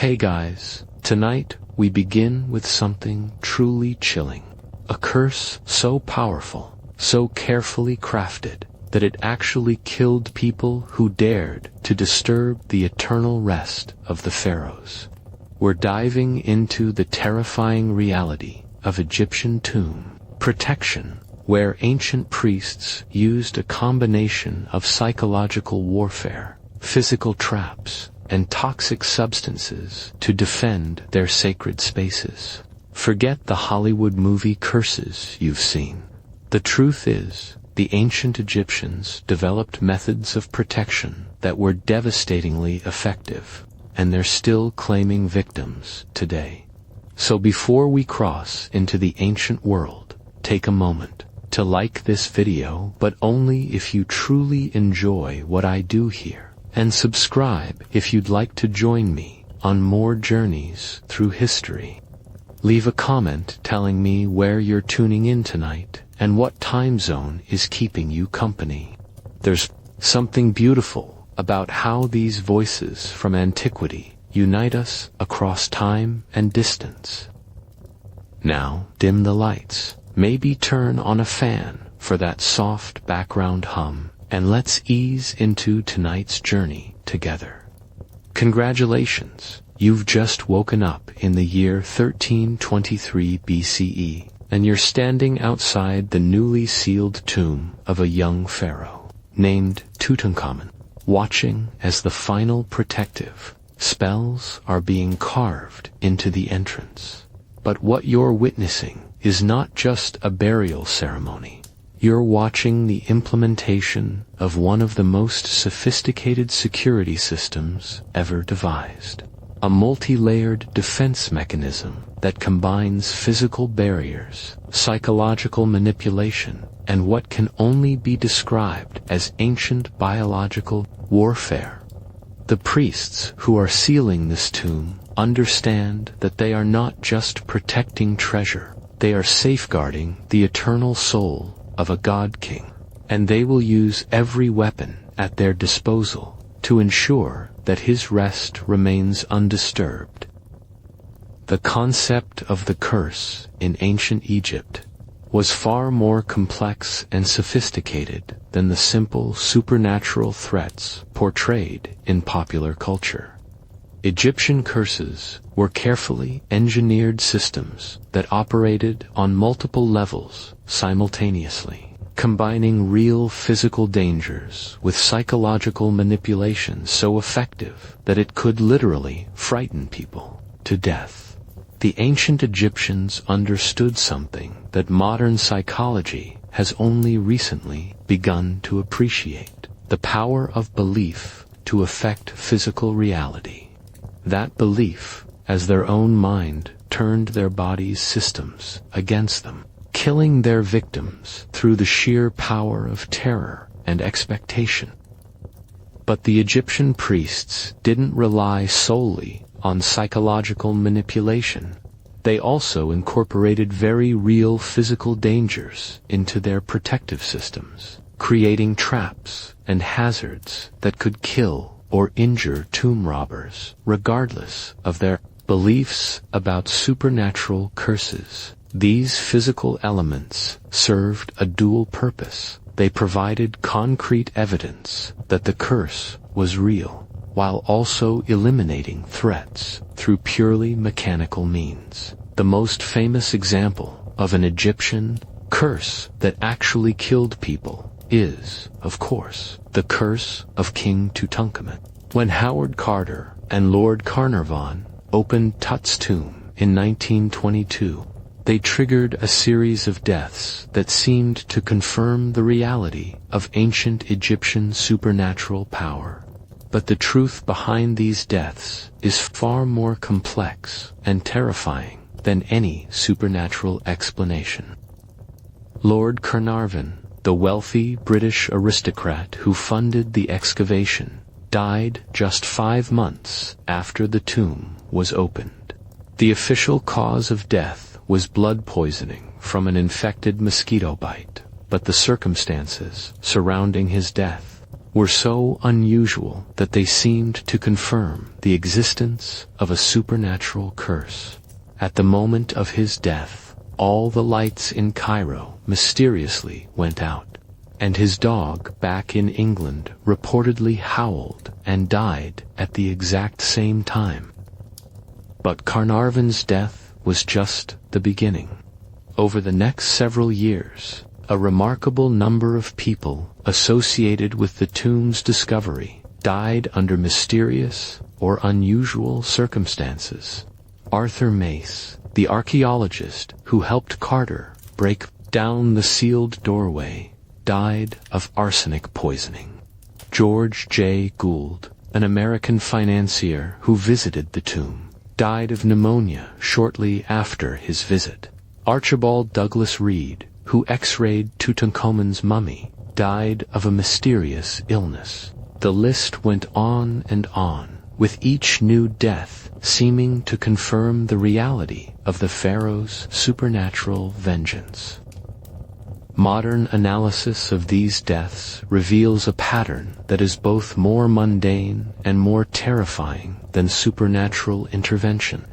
Hey guys, tonight we begin with something truly chilling. A curse so powerful, so carefully crafted, that it actually killed people who dared to disturb the eternal rest of the pharaohs. We're diving into the terrifying reality of Egyptian tomb protection, where ancient priests used a combination of psychological warfare, physical traps, and toxic substances to defend their sacred spaces. Forget the Hollywood movie curses you've seen. The truth is, the ancient Egyptians developed methods of protection that were devastatingly effective, and they're still claiming victims today. So before we cross into the ancient world, take a moment to like this video, but only if you truly enjoy what I do here, and subscribe if you'd like to join me on more journeys through history. Leave a comment telling me where you're tuning in tonight and what time zone is keeping you company. There's something beautiful about how these voices from antiquity unite us across time and distance. Now, dim the lights, maybe turn on a fan for that soft background hum, and let's ease into tonight's journey together. Congratulations, you've just woken up in the year 1323 BCE, and you're standing outside the newly sealed tomb of a young pharaoh named Tutankhamun, watching as the final protective spells are being carved into the entrance. But what you're witnessing is not just a burial ceremony. You're watching the implementation of one of the most sophisticated security systems ever devised. A multi-layered defense mechanism that combines physical barriers, psychological manipulation, and what can only be described as ancient biological warfare. The priests who are sealing this tomb understand that they are not just protecting treasure, they are safeguarding the eternal soul of a god king, and they will use every weapon at their disposal to ensure that his rest remains undisturbed. The concept of the curse in ancient Egypt was far more complex and sophisticated than the simple supernatural threats portrayed in popular culture. Egyptian curses were carefully engineered systems that operated on multiple levels simultaneously, combining real physical dangers with psychological manipulation so effective that it could literally frighten people to death. The ancient Egyptians understood something that modern psychology has only recently begun to appreciate: the power of belief to affect physical reality. That belief, as their own mind turned their body's systems against them, killing their victims through the sheer power of terror and expectation. But the Egyptian priests didn't rely solely on psychological manipulation. They also incorporated very real physical dangers into their protective systems, creating traps and hazards that could kill or injure tomb robbers, regardless of their beliefs about supernatural curses. These physical elements served a dual purpose. They provided concrete evidence that the curse was real, while also eliminating threats through purely mechanical means. The most famous example of an Egyptian curse that actually killed people is, of course, the curse of King Tutankhamun. When Howard Carter and Lord Carnarvon opened Tut's tomb in 1922, they triggered a series of deaths that seemed to confirm the reality of ancient Egyptian supernatural power. But the truth behind these deaths is far more complex and terrifying than any supernatural explanation. Lord Carnarvon, the wealthy British aristocrat who funded the excavation, died just 5 months after the tomb was opened. The official cause of death was blood poisoning from an infected mosquito bite, but the circumstances surrounding his death were so unusual that they seemed to confirm the existence of a supernatural curse. At the moment of his death, all the lights in Cairo mysteriously went out, and his dog back in England reportedly howled and died at the exact same time. But Carnarvon's death was just the beginning. Over the next several years, a remarkable number of people associated with the tomb's discovery died under mysterious or unusual circumstances. Arthur Mace, the archaeologist who helped Carter break down the sealed doorway, died of arsenic poisoning. George J. Gould, an American financier who visited the tomb, died of pneumonia shortly after his visit. Archibald Douglas Reed, who X-rayed Tutankhamun's mummy, died of a mysterious illness. The list went on and on, with each new death seeming to confirm the reality of the pharaoh's supernatural vengeance. Modern analysis of these deaths reveals a pattern that is both more mundane and more terrifying than supernatural intervention.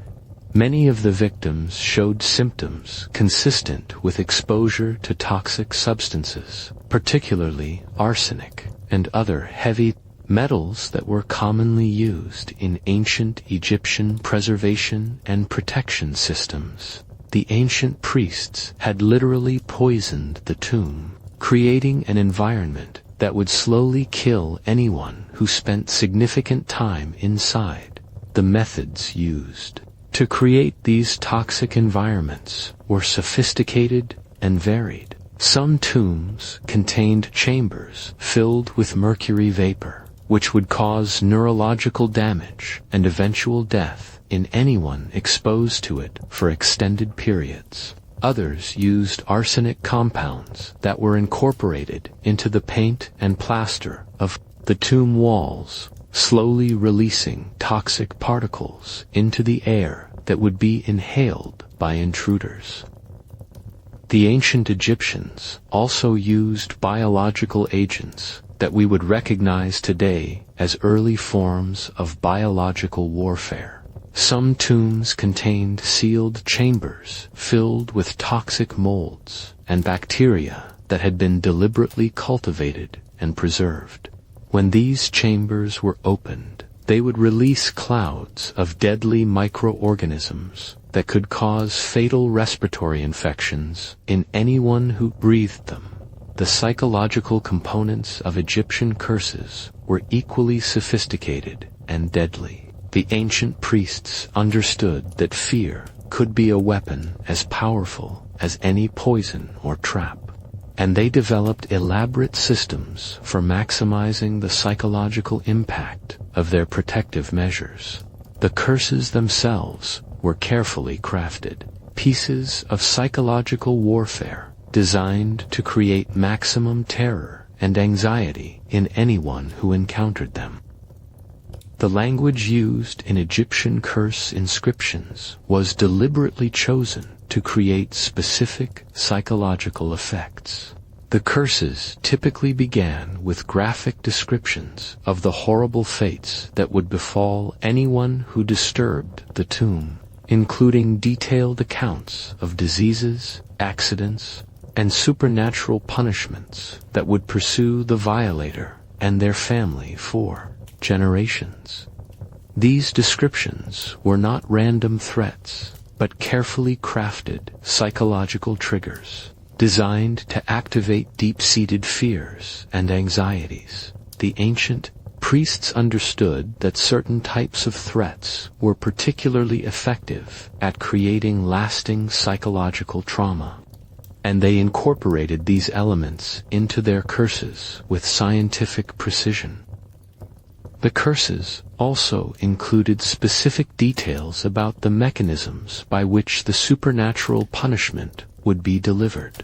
Many of the victims showed symptoms consistent with exposure to toxic substances, particularly arsenic and other heavy metals that were commonly used in ancient Egyptian preservation and protection systems. The ancient priests had literally poisoned the tomb, creating an environment that would slowly kill anyone who spent significant time inside. The methods used to create these toxic environments were sophisticated and varied. Some tombs contained chambers filled with mercury vapor, which would cause neurological damage and eventual death in anyone exposed to it for extended periods. Others used arsenic compounds that were incorporated into the paint and plaster of the tomb walls, slowly releasing toxic particles into the air that would be inhaled by intruders. The ancient Egyptians also used biological agents that we would recognize today as early forms of biological warfare. Some tombs contained sealed chambers filled with toxic molds and bacteria that had been deliberately cultivated and preserved. When these chambers were opened, they would release clouds of deadly microorganisms that could cause fatal respiratory infections in anyone who breathed them. The psychological components of Egyptian curses were equally sophisticated and deadly. The ancient priests understood that fear could be a weapon as powerful as any poison or trap, and they developed elaborate systems for maximizing the psychological impact of their protective measures. The curses themselves were carefully crafted, pieces of psychological warfare designed to create maximum terror and anxiety in anyone who encountered them. The language used in Egyptian curse inscriptions was deliberately chosen to create specific psychological effects. The curses typically began with graphic descriptions of the horrible fates that would befall anyone who disturbed the tomb, including detailed accounts of diseases, accidents, and supernatural punishments that would pursue the violator and their family for generations. These descriptions were not random threats, but carefully crafted psychological triggers, designed to activate deep-seated fears and anxieties. The ancient priests understood that certain types of threats were particularly effective at creating lasting psychological trauma, and they incorporated these elements into their curses with scientific precision. The curses also included specific details about the mechanisms by which the supernatural punishment would be delivered.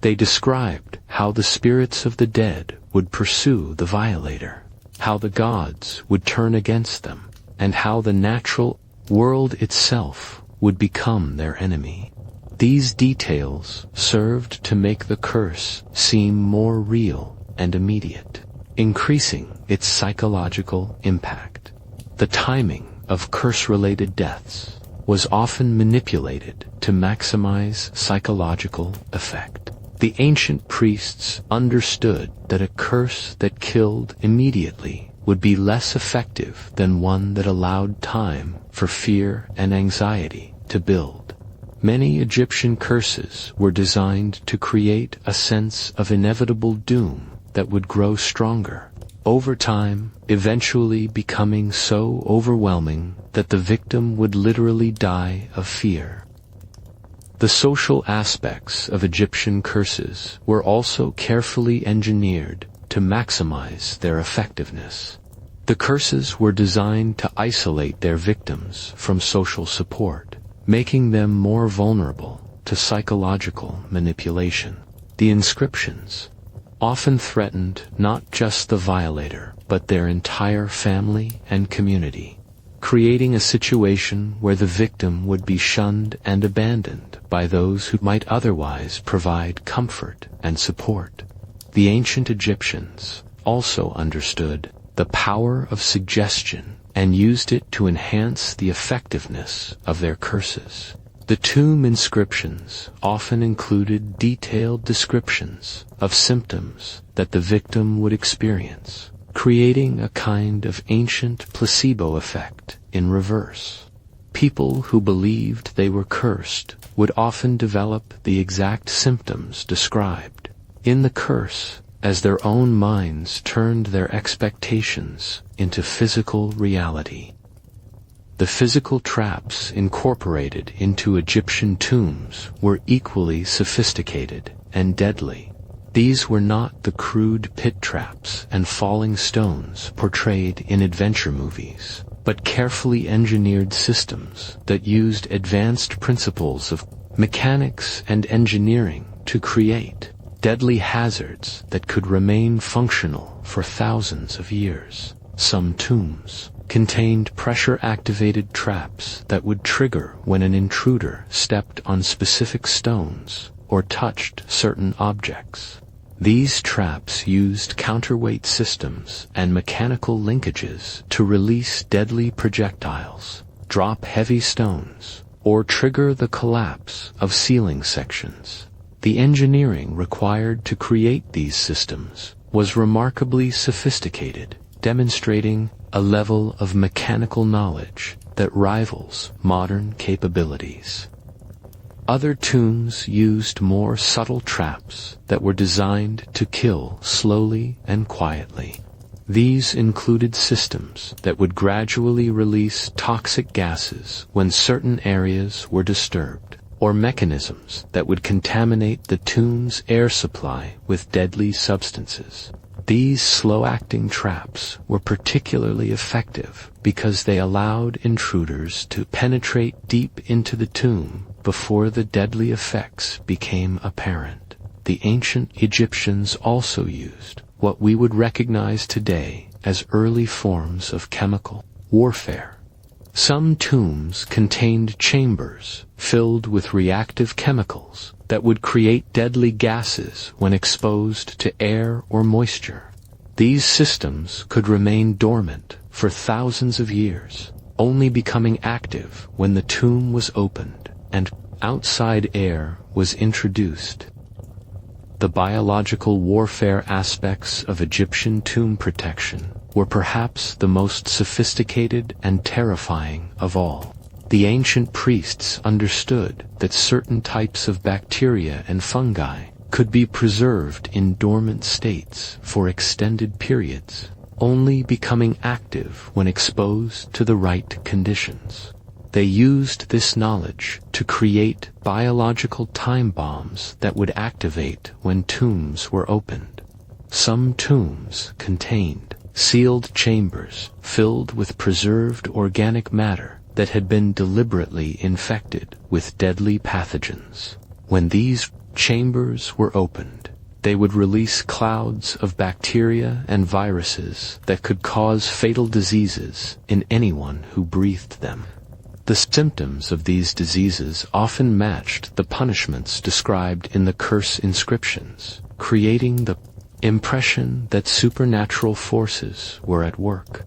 They described how the spirits of the dead would pursue the violator, how the gods would turn against them, and how the natural world itself would become their enemy. These details served to make the curse seem more real and immediate. increasing its psychological impact. The timing of curse-related deaths was often manipulated to maximize psychological effect. The ancient priests understood that a curse that killed immediately would be less effective than one that allowed time for fear and anxiety to build. Many Egyptian curses were designed to create a sense of inevitable doom that would grow stronger over time, eventually becoming so overwhelming that the victim would literally die of fear. The social aspects of Egyptian curses were also carefully engineered to maximize their effectiveness. The curses were designed to isolate their victims from social support, making them more vulnerable to psychological manipulation. The inscriptions often threatened not just the violator, but their entire family and community, creating a situation where the victim would be shunned and abandoned by those who might otherwise provide comfort and support. The ancient Egyptians also understood the power of suggestion and used it to enhance the effectiveness of their curses. The tomb inscriptions often included detailed descriptions of symptoms that the victim would experience, creating a kind of ancient placebo effect in reverse. People who believed they were cursed would often develop the exact symptoms described in the curse, as their own minds turned their expectations into physical reality. The physical traps incorporated into Egyptian tombs were equally sophisticated and deadly. These were not the crude pit traps and falling stones portrayed in adventure movies, but carefully engineered systems that used advanced principles of mechanics and engineering to create deadly hazards that could remain functional for thousands of years. Some tombs contained pressure-activated traps that would trigger when an intruder stepped on specific stones or touched certain objects. These traps used counterweight systems and mechanical linkages to release deadly projectiles, drop heavy stones, or trigger the collapse of ceiling sections. The engineering required to create these systems was remarkably sophisticated, demonstrating a level of mechanical knowledge that rivals modern capabilities. Other tombs used more subtle traps that were designed to kill slowly and quietly. These included systems that would gradually release toxic gases when certain areas were disturbed, or mechanisms that would contaminate the tomb's air supply with deadly substances. These slow-acting traps were particularly effective because they allowed intruders to penetrate deep into the tomb before the deadly effects became apparent. The ancient Egyptians also used what we would recognize today as early forms of chemical warfare. Some tombs contained chambers filled with reactive chemicals that would create deadly gases when exposed to air or moisture. These systems could remain dormant for thousands of years, only becoming active when the tomb was opened and outside air was introduced. The biological warfare aspects of Egyptian tomb protection were perhaps the most sophisticated and terrifying of all. The ancient priests understood that certain types of bacteria and fungi could be preserved in dormant states for extended periods, only becoming active when exposed to the right conditions. They used this knowledge to create biological time bombs that would activate when tombs were opened. Some tombs contained sealed chambers filled with preserved organic matter that had been deliberately infected with deadly pathogens. When these chambers were opened, they would release clouds of bacteria and viruses that could cause fatal diseases in anyone who breathed them. The symptoms of these diseases often matched the punishments described in the curse inscriptions, creating the impression that supernatural forces were at work.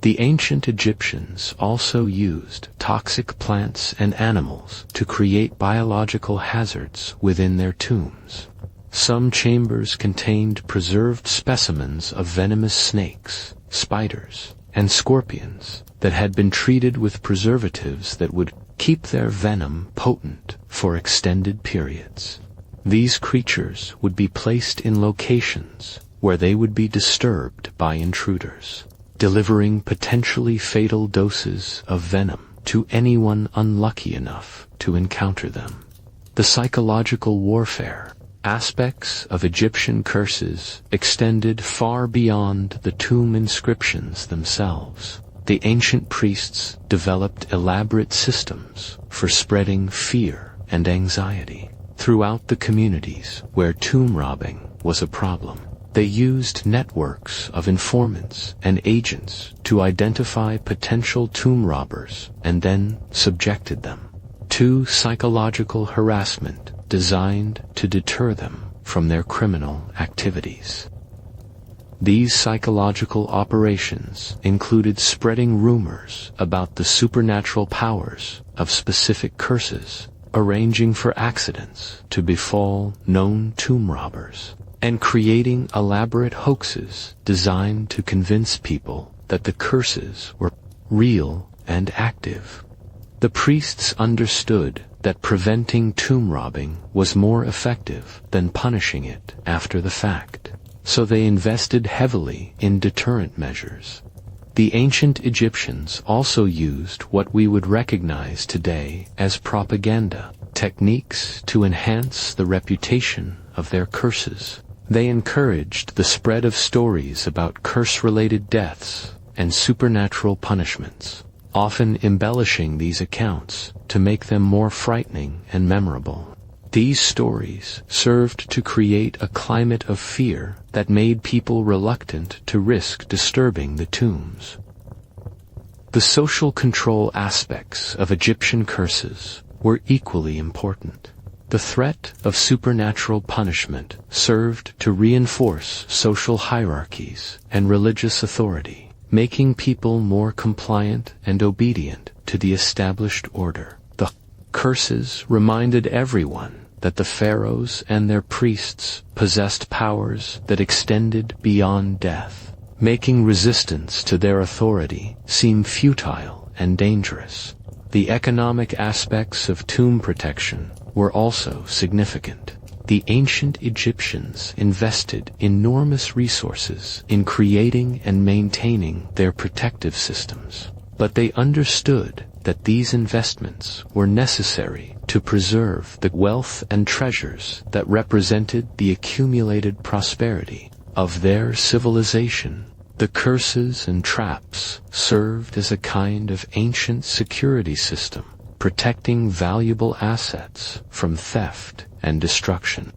The ancient Egyptians also used toxic plants and animals to create biological hazards within their tombs. Some chambers contained preserved specimens of venomous snakes, spiders, and scorpions that had been treated with preservatives that would keep their venom potent for extended periods. These creatures would be placed in locations where they would be disturbed by intruders, delivering potentially fatal doses of venom to anyone unlucky enough to encounter them. The psychological warfare aspects of Egyptian curses extended far beyond the tomb inscriptions themselves. The ancient priests developed elaborate systems for spreading fear and anxiety throughout the communities where tomb robbing was a problem. They used networks of informants and agents to identify potential tomb robbers and then subjected them to psychological harassment designed to deter them from their criminal activities. These psychological operations included spreading rumors about the supernatural powers of specific curses, arranging for accidents to befall known tomb robbers, and creating elaborate hoaxes designed to convince people that the curses were real and active. The priests understood that preventing tomb robbing was more effective than punishing it after the fact, so they invested heavily in deterrent measures. The ancient Egyptians also used what we would recognize today as propaganda techniques to enhance the reputation of their curses. They encouraged the spread of stories about curse-related deaths and supernatural punishments, often embellishing these accounts to make them more frightening and memorable. These stories served to create a climate of fear that made people reluctant to risk disturbing the tombs. The social control aspects of Egyptian curses were equally important. The threat of supernatural punishment served to reinforce social hierarchies and religious authority, making people more compliant and obedient to the established order. The curses reminded everyone that the pharaohs and their priests possessed powers that extended beyond death, making resistance to their authority seem futile and dangerous. The economic aspects of tomb protection were also significant. The ancient Egyptians invested enormous resources in creating and maintaining their protective systems, but they understood that these investments were necessary to preserve the wealth and treasures that represented the accumulated prosperity of their civilization. The curses and traps served as a kind of ancient security system, protecting valuable assets from theft and destruction.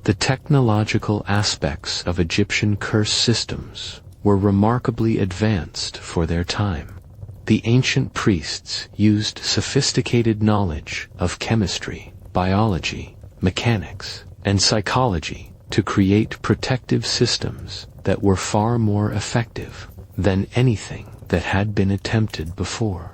The technological aspects of Egyptian curse systems were remarkably advanced for their time. The ancient priests used sophisticated knowledge of chemistry, biology, mechanics, and psychology to create protective systems that were far more effective than anything that had been attempted before.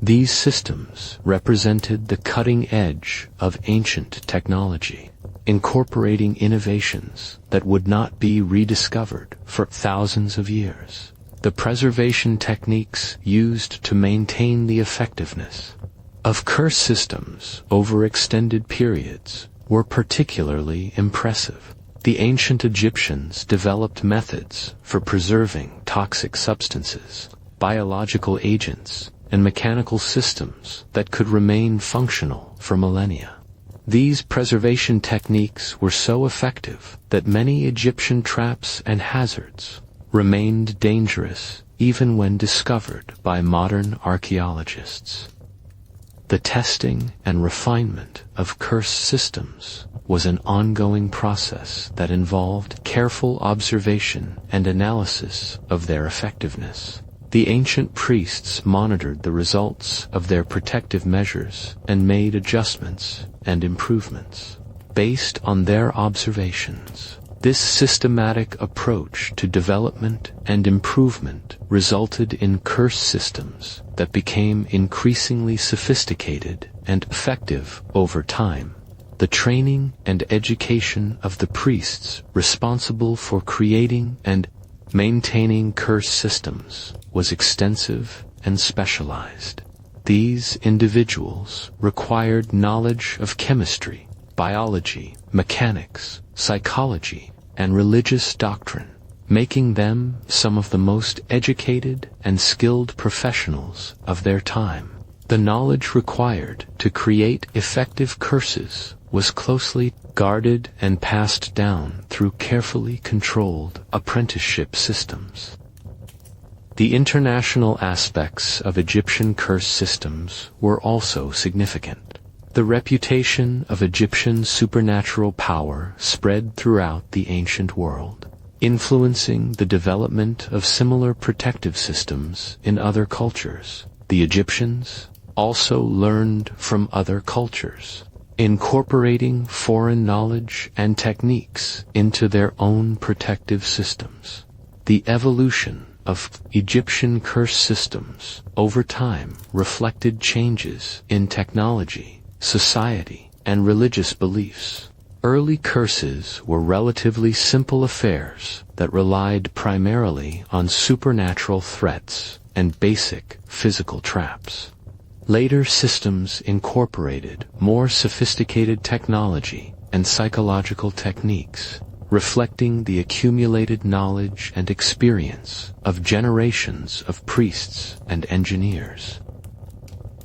These systems represented the cutting edge of ancient technology, incorporating innovations that would not be rediscovered for thousands of years. The preservation techniques used to maintain the effectiveness of curse systems over extended periods were particularly impressive. The ancient Egyptians developed methods for preserving toxic substances, biological agents, and mechanical systems that could remain functional for millennia. These preservation techniques were so effective that many Egyptian traps and hazards remained dangerous even when discovered by modern archaeologists. The testing and refinement of curse systems was an ongoing process that involved careful observation and analysis of their effectiveness. The ancient priests monitored the results of their protective measures and made adjustments and improvements based on their observations. This systematic approach to development and improvement resulted in curse systems that became increasingly sophisticated and effective over time. The training and education of the priests responsible for creating and maintaining curse systems was extensive and specialized. These individuals required knowledge of chemistry, biology, mechanics, psychology, and religious doctrine, making them some of the most educated and skilled professionals of their time. The knowledge required to create effective curses was closely guarded and passed down through carefully controlled apprenticeship systems. The international aspects of Egyptian curse systems were also significant. The reputation of Egyptian supernatural power spread throughout the ancient world, influencing the development of similar protective systems in other cultures. The Egyptians also learned from other cultures, incorporating foreign knowledge and techniques into their own protective systems. The evolution of Egyptian curse systems over time reflected changes in technology, society, and religious beliefs. Early curses were relatively simple affairs that relied primarily on supernatural threats and basic physical traps. Later systems incorporated more sophisticated technology and psychological techniques, reflecting the accumulated knowledge and experience of generations of priests and engineers.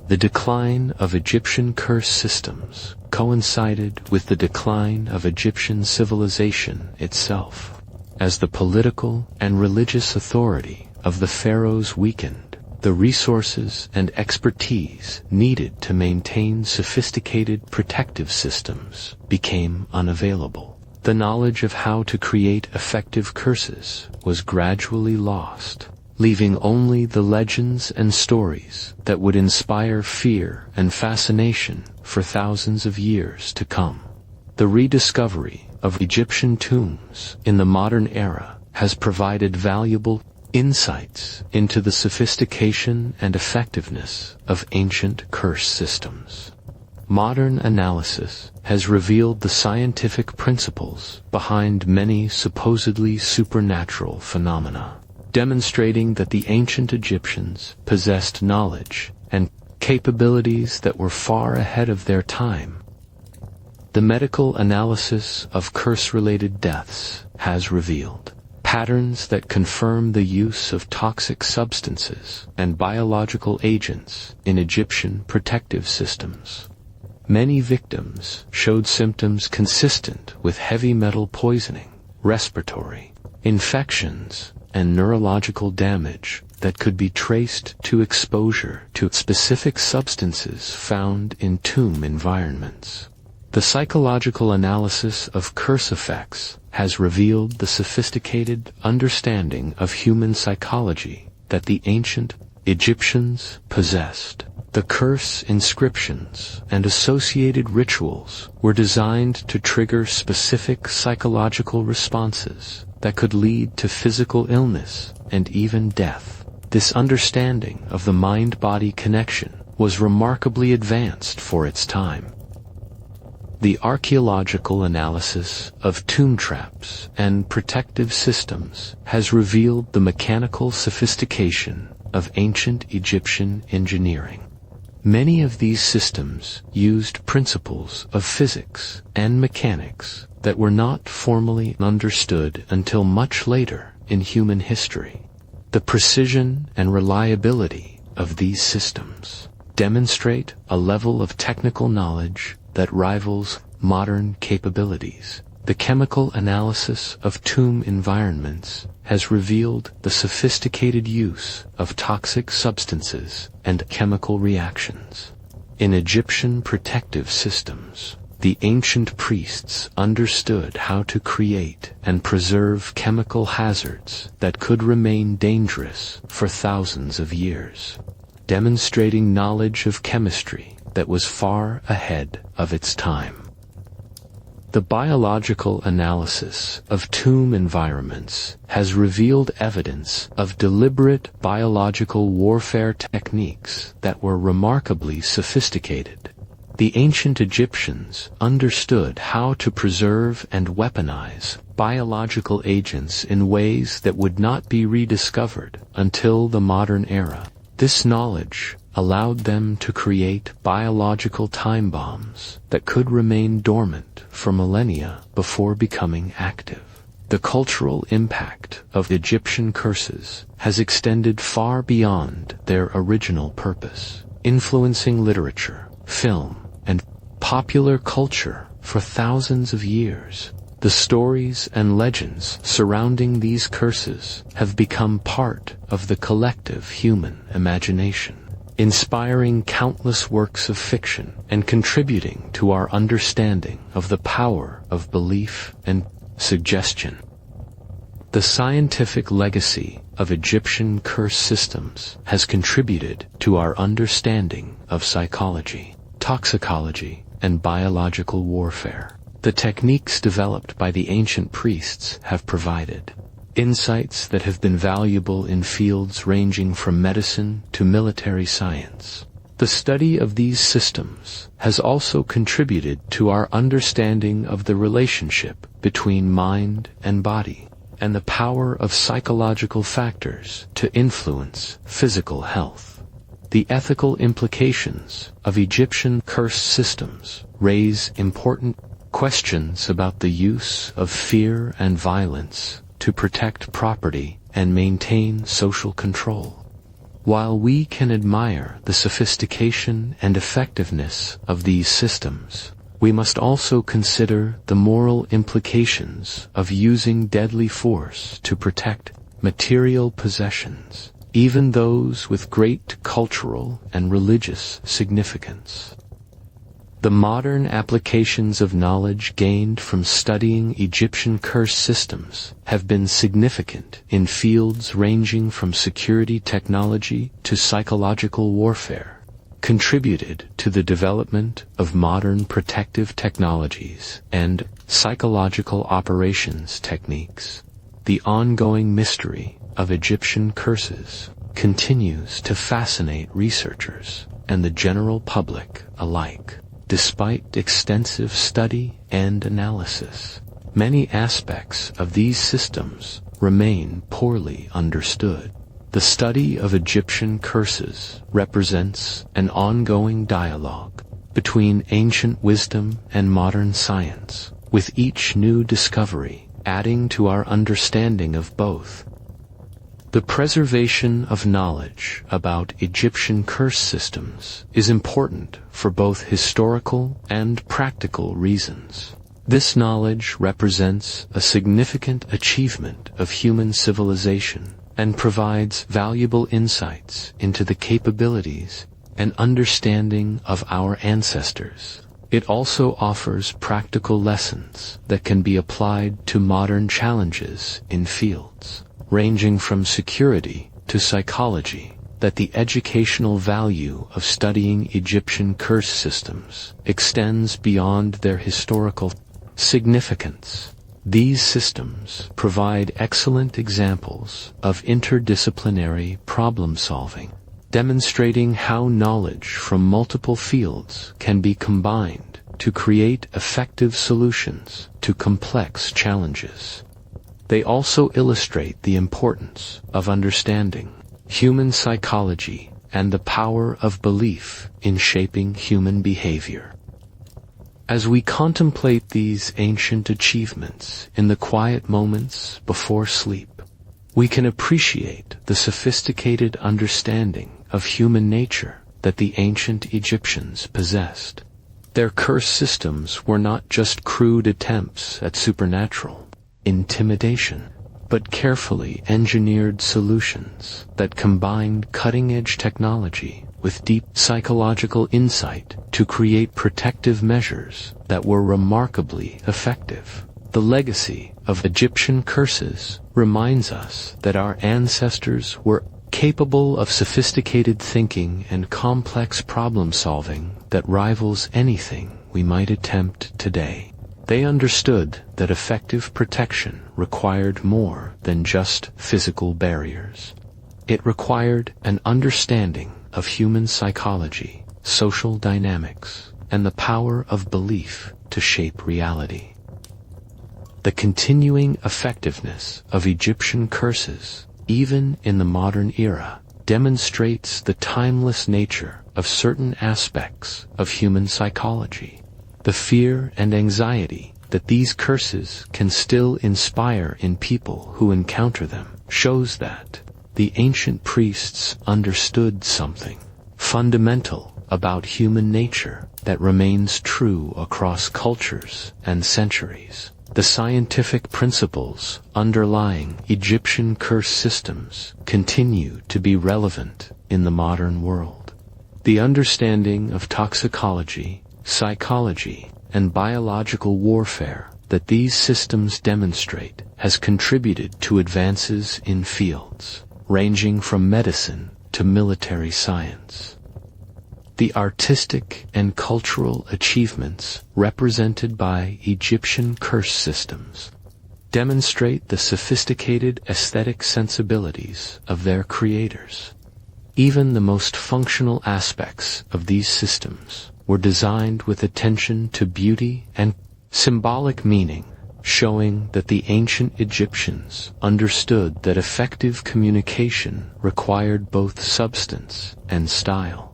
The decline of Egyptian curse systems coincided with the decline of Egyptian civilization itself. As the political and religious authority of the pharaohs weakened, the resources and expertise needed to maintain sophisticated protective systems became unavailable. The knowledge of how to create effective curses was gradually lost, leaving only the legends and stories that would inspire fear and fascination for thousands of years to come. The rediscovery of Egyptian tombs in the modern era has provided valuable insights into the sophistication and effectiveness of ancient curse systems. Modern analysis has revealed the scientific principles behind many supposedly supernatural phenomena, demonstrating that the ancient Egyptians possessed knowledge and capabilities that were far ahead of their time. The medical analysis of curse-related deaths has revealed patterns that confirm the use of toxic substances and biological agents in Egyptian protective systems. Many victims showed symptoms consistent with heavy metal poisoning, respiratory infections, and neurological damage that could be traced to exposure to specific substances found in tomb environments. The psychological analysis of curse effects has revealed the sophisticated understanding of human psychology that the ancient Egyptians possessed. The curse inscriptions and associated rituals were designed to trigger specific psychological responses that could lead to physical illness and even death. This understanding of the mind-body connection was remarkably advanced for its time. The archaeological analysis of tomb traps and protective systems has revealed the mechanical sophistication of ancient Egyptian engineering. Many of these systems used principles of physics and mechanics that were not formally understood until much later in human history. The precision and reliability of these systems demonstrate a level of technical knowledge that rivals modern capabilities. The chemical analysis of tomb environments has revealed the sophisticated use of toxic substances and chemical reactions. In Egyptian protective systems, the ancient priests understood how to create and preserve chemical hazards that could remain dangerous for thousands of years, demonstrating knowledge of chemistry that was far ahead of its time. The biological analysis of tomb environments has revealed evidence of deliberate biological warfare techniques that were remarkably sophisticated. The ancient Egyptians understood how to preserve and weaponize biological agents in ways that would not be rediscovered until the modern era. This knowledge allowed them to create biological time bombs that could remain dormant for millennia before becoming active. The cultural impact of Egyptian curses has extended far beyond their original purpose, influencing literature, film, and popular culture for thousands of years. The stories and legends surrounding these curses have become part of the collective human imagination, inspiring countless works of fiction and contributing to our understanding of the power of belief and suggestion. The scientific legacy of Egyptian curse systems has contributed to our understanding of psychology, toxicology, and biological warfare. The techniques developed by the ancient priests have provided insights that have been valuable in fields ranging from medicine to military science. The study of these systems has also contributed to our understanding of the relationship between mind and body, and the power of psychological factors to influence physical health. The ethical implications of Egyptian curse systems raise important questions about the use of fear and violence to protect property and maintain social control. While we can admire the sophistication and effectiveness of these systems, we must also consider the moral implications of using deadly force to protect material possessions, even those with great cultural and religious significance. The modern applications of knowledge gained from studying Egyptian curse systems have been significant in fields ranging from security technology to psychological warfare, contributed to the development of modern protective technologies and psychological operations techniques. The ongoing mystery of Egyptian curses continues to fascinate researchers and the general public alike. Despite extensive study and analysis, many aspects of these systems remain poorly understood. The study of Egyptian curses represents an ongoing dialogue between ancient wisdom and modern science, with each new discovery adding to our understanding of both. The preservation of knowledge about Egyptian curse systems is important for both historical and practical reasons. This knowledge represents a significant achievement of human civilization and provides valuable insights into the capabilities and understanding of our ancestors. It also offers practical lessons that can be applied to modern challenges in fields ranging from security to psychology. That the educational value of studying Egyptian curse systems extends beyond their historical significance. These systems provide excellent examples of interdisciplinary problem-solving, demonstrating how knowledge from multiple fields can be combined to create effective solutions to complex challenges. They also illustrate the importance of understanding human psychology and the power of belief in shaping human behavior. As we contemplate these ancient achievements in the quiet moments before sleep, we can appreciate the sophisticated understanding of human nature that the ancient Egyptians possessed. Their curse systems were not just crude attempts at supernatural intimidation, but carefully engineered solutions that combined cutting-edge technology with deep psychological insight to create protective measures that were remarkably effective. The legacy of Egyptian curses reminds us that our ancestors were capable of sophisticated thinking and complex problem-solving that rivals anything we might attempt today. They understood that effective protection required more than just physical barriers. It required an understanding of human psychology, social dynamics, and the power of belief to shape reality. The continuing effectiveness of Egyptian curses, even in the modern era, demonstrates the timeless nature of certain aspects of human psychology. The fear and anxiety that these curses can still inspire in people who encounter them shows that the ancient priests understood something fundamental about human nature that remains true across cultures and centuries. The scientific principles underlying Egyptian curse systems continue to be relevant in the modern world. The understanding of toxicology, psychology, and biological warfare that these systems demonstrate has contributed to advances in fields ranging from medicine to military science. The artistic and cultural achievements represented by Egyptian curse systems demonstrate the sophisticated aesthetic sensibilities of their creators. Even the most functional aspects of these systems were designed with attention to beauty and symbolic meaning, showing that the ancient Egyptians understood that effective communication required both substance and style.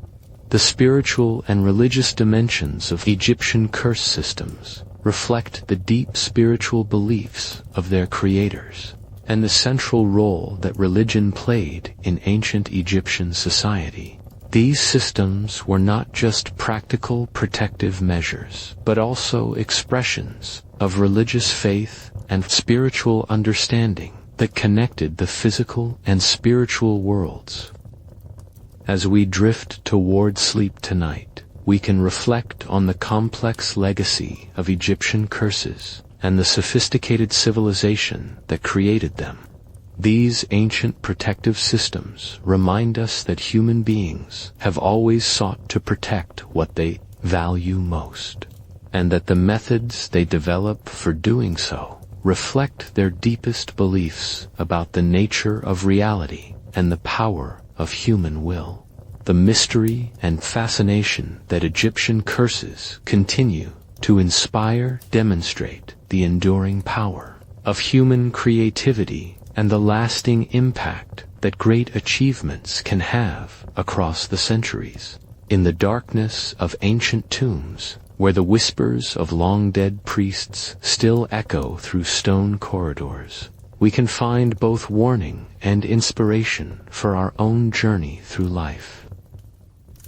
The spiritual and religious dimensions of Egyptian curse systems reflect the deep spiritual beliefs of their creators and the central role that religion played in ancient Egyptian society. These systems were not just practical protective measures, but also expressions of religious faith and spiritual understanding that connected the physical and spiritual worlds. As we drift toward sleep tonight, we can reflect on the complex legacy of Egyptian curses and the sophisticated civilization that created them. These ancient protective systems remind us that human beings have always sought to protect what they value most, and that the methods they develop for doing so reflect their deepest beliefs about the nature of reality and the power of human will. The mystery and fascination that Egyptian curses continue to inspire demonstrate the enduring power of human creativity and the lasting impact that great achievements can have across the centuries. In the darkness of ancient tombs, where the whispers of long-dead priests still echo through stone corridors, we can find both warning and inspiration for our own journey through life.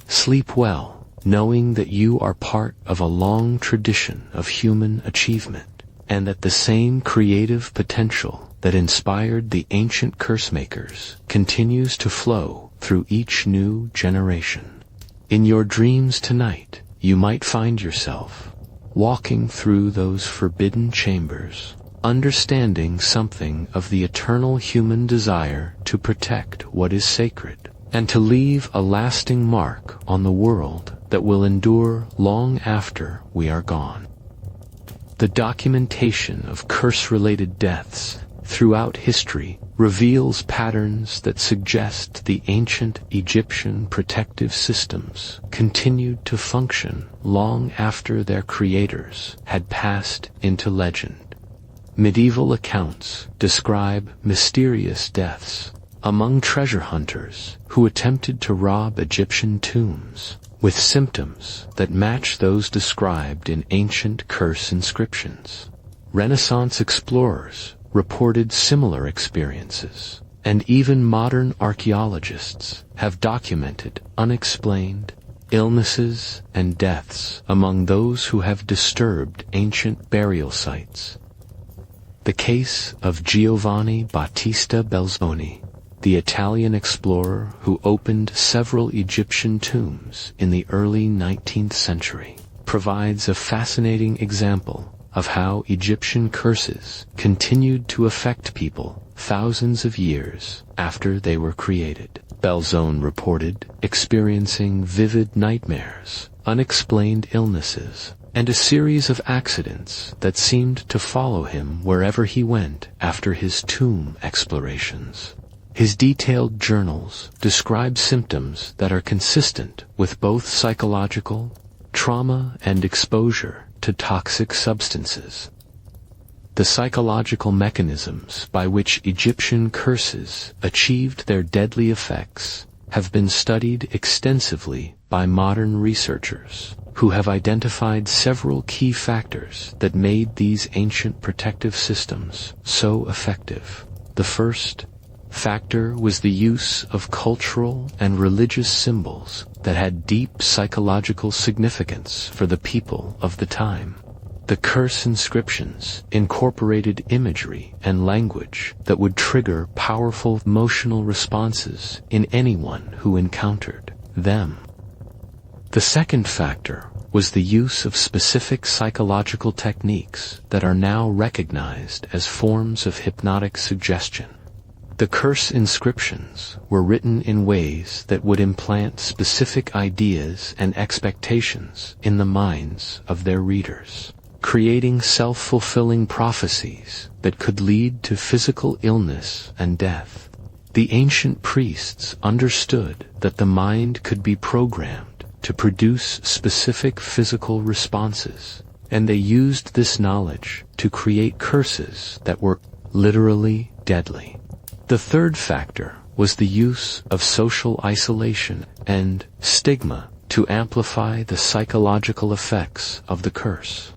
Sleep well, knowing that you are part of a long tradition of human achievement, and that the same creative potential that inspired the ancient curse makers continues to flow through each new generation. In your dreams tonight, you might find yourself walking through those forbidden chambers, understanding something of the eternal human desire to protect what is sacred, and to leave a lasting mark on the world that will endure long after we are gone. The documentation of curse-related deaths throughout history reveals patterns that suggest the ancient Egyptian protective systems continued to function long after their creators had passed into legend. Medieval accounts describe mysterious deaths among treasure hunters who attempted to rob Egyptian tombs, with symptoms that match those described in ancient curse inscriptions. Renaissance explorers reported similar experiences, and even modern archaeologists have documented unexplained illnesses and deaths among those who have disturbed ancient burial sites. The case of Giovanni Battista Belzoni, the Italian explorer who opened several Egyptian tombs in the early 19th century, provides a fascinating example of how Egyptian curses continued to affect people thousands of years after they were created. Belzoni reported experiencing vivid nightmares, unexplained illnesses, and a series of accidents that seemed to follow him wherever he went after his tomb explorations. His detailed journals describe symptoms that are consistent with both psychological trauma and exposure to toxic substances. The psychological mechanisms by which Egyptian curses achieved their deadly effects have been studied extensively by modern researchers, who have identified several key factors that made these ancient protective systems so effective. The first factor was the use of cultural and religious symbols that had deep psychological significance for the people of the time. The curse inscriptions incorporated imagery and language that would trigger powerful emotional responses in anyone who encountered them. The second factor was the use of specific psychological techniques that are now recognized as forms of hypnotic suggestion. The curse inscriptions were written in ways that would implant specific ideas and expectations in the minds of their readers, creating self-fulfilling prophecies that could lead to physical illness and death. The ancient priests understood that the mind could be programmed to produce specific physical responses, and they used this knowledge to create curses that were literally deadly. The third factor was the use of social isolation and stigma to amplify the psychological effects of the curse.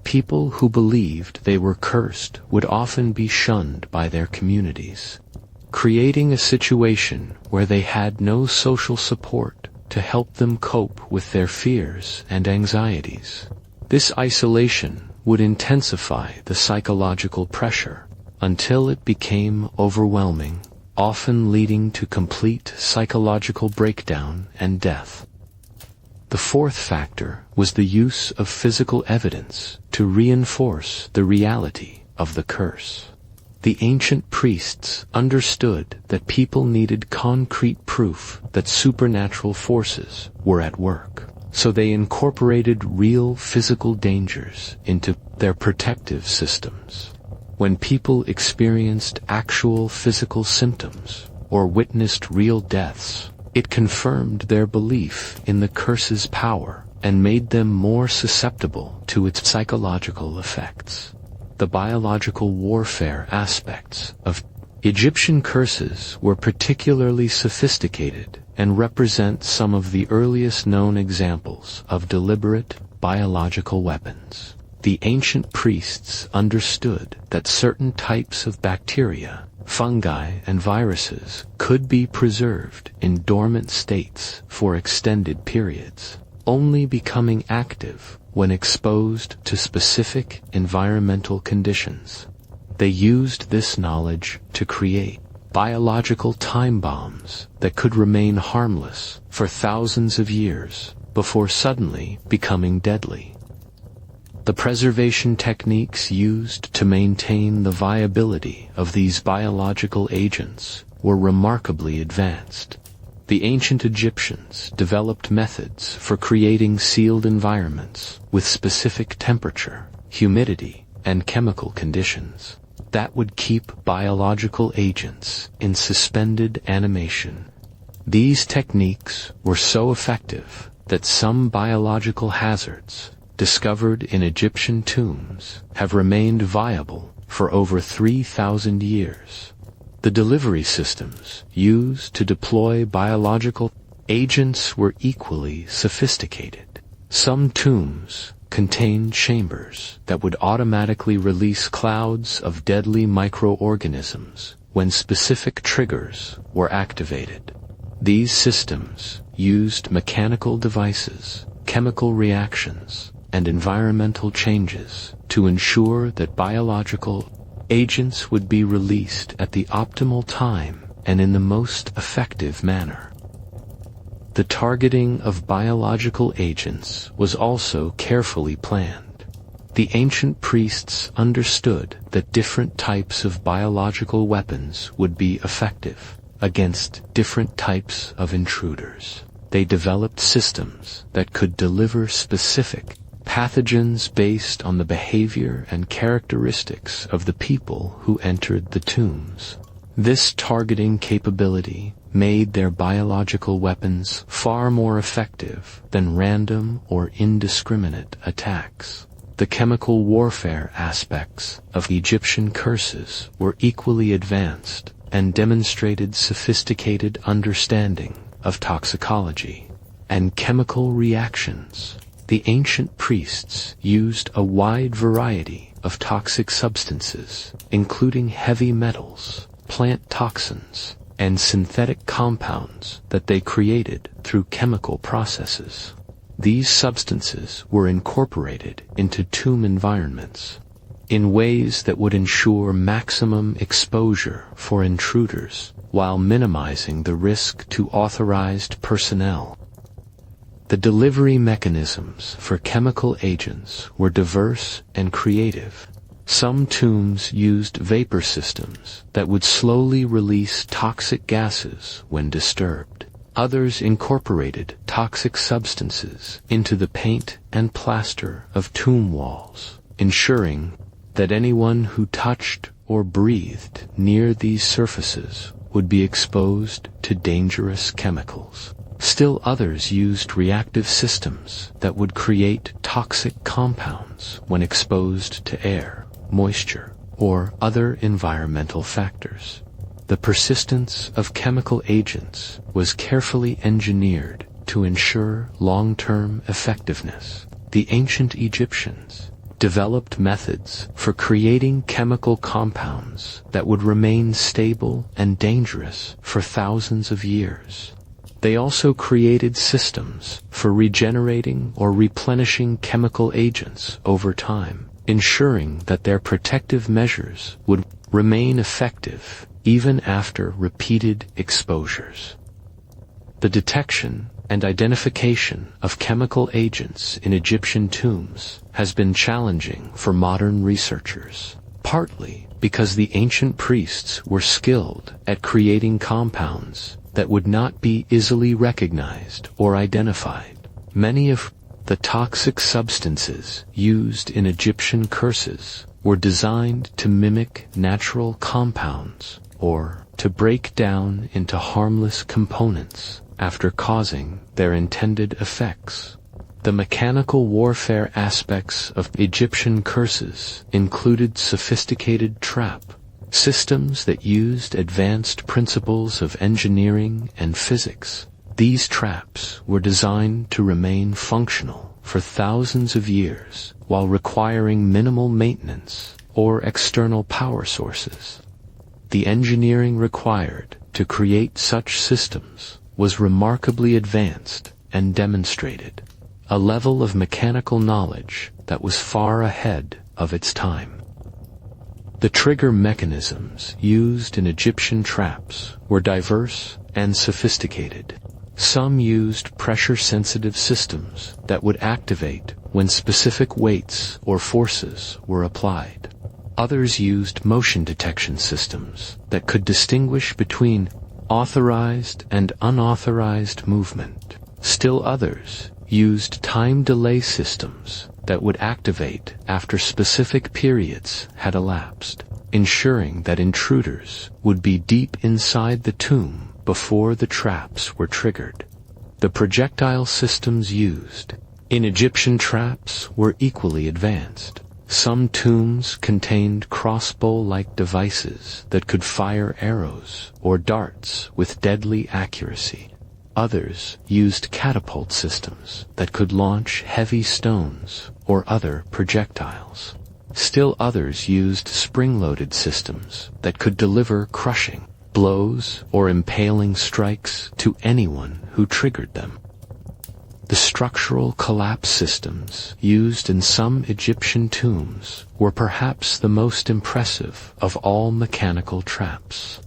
People who believed they were cursed would often be shunned by their communities, creating a situation where they had no social support to help them cope with their fears and anxieties. This isolation would intensify the psychological pressure until it became overwhelming, often leading to complete psychological breakdown and death. The fourth factor was the use of physical evidence to reinforce the reality of the curse. The ancient priests understood that people needed concrete proof that supernatural forces were at work, so they incorporated real physical dangers into their protective systems. When people experienced actual physical symptoms or witnessed real deaths, it confirmed their belief in the curse's power and made them more susceptible to its psychological effects. The biological warfare aspects of Egyptian curses were particularly sophisticated and represent some of the earliest known examples of deliberate biological weapons. The ancient priests understood that certain types of bacteria, fungi, and viruses could be preserved in dormant states for extended periods, only becoming active when exposed to specific environmental conditions. They used this knowledge to create biological time bombs that could remain harmless for thousands of years before suddenly becoming deadly. The preservation techniques used to maintain the viability of these biological agents were remarkably advanced. The ancient Egyptians developed methods for creating sealed environments with specific temperature, humidity, and chemical conditions that would keep biological agents in suspended animation. These techniques were so effective that some biological hazards discovered in Egyptian tombs have remained viable for over 3,000 years. The delivery systems used to deploy biological agents were equally sophisticated. Some tombs contained chambers that would automatically release clouds of deadly microorganisms when specific triggers were activated. These systems used mechanical devices, chemical reactions, and environmental changes to ensure that biological agents would be released at the optimal time and in the most effective manner. The targeting of biological agents was also carefully planned. The ancient priests understood that different types of biological weapons would be effective against different types of intruders. They developed systems that could deliver specific pathogens based on the behavior and characteristics of the people who entered the tombs. This targeting capability made their biological weapons far more effective than random or indiscriminate attacks. The chemical warfare aspects of Egyptian curses were equally advanced and demonstrated sophisticated understanding of toxicology and chemical reactions. The ancient priests used a wide variety of toxic substances, including heavy metals, plant toxins, and synthetic compounds that they created through chemical processes. These substances were incorporated into tomb environments in ways that would ensure maximum exposure for intruders while minimizing the risk to authorized personnel. The delivery mechanisms for chemical agents were diverse and creative. Some tombs used vapor systems that would slowly release toxic gases when disturbed. Others incorporated toxic substances into the paint and plaster of tomb walls, ensuring that anyone who touched or breathed near these surfaces would be exposed to dangerous chemicals. Still others used reactive systems that would create toxic compounds when exposed to air, moisture, or other environmental factors. The persistence of chemical agents was carefully engineered to ensure long-term effectiveness. The ancient Egyptians developed methods for creating chemical compounds that would remain stable and dangerous for thousands of years. They also created systems for regenerating or replenishing chemical agents over time, ensuring that their protective measures would remain effective even after repeated exposures. The detection and identification of chemical agents in Egyptian tombs has been challenging for modern researchers, partly because the ancient priests were skilled at creating compounds that would not be easily recognized or identified. Many of the toxic substances used in Egyptian curses were designed to mimic natural compounds or to break down into harmless components after causing their intended effects. The mechanical warfare aspects of Egyptian curses included sophisticated trap systems that used advanced principles of engineering and physics. These traps were designed to remain functional for thousands of years while requiring minimal maintenance or external power sources. The engineering required to create such systems was remarkably advanced and demonstrated a level of mechanical knowledge that was far ahead of its time. The trigger mechanisms used in Egyptian traps were diverse and sophisticated. Some used pressure-sensitive systems that would activate when specific weights or forces were applied. Others used motion detection systems that could distinguish between authorized and unauthorized movement. Still others used time delay systems that would activate after specific periods had elapsed, ensuring that intruders would be deep inside the tomb before the traps were triggered. The projectile systems used in Egyptian traps were equally advanced. Some tombs contained crossbow-like devices that could fire arrows or darts with deadly accuracy. Others used catapult systems that could launch heavy stones or other projectiles. Still others used spring-loaded systems that could deliver crushing blows or impaling strikes to anyone who triggered them. The structural collapse systems used in some Egyptian tombs were perhaps the most impressive of all mechanical traps.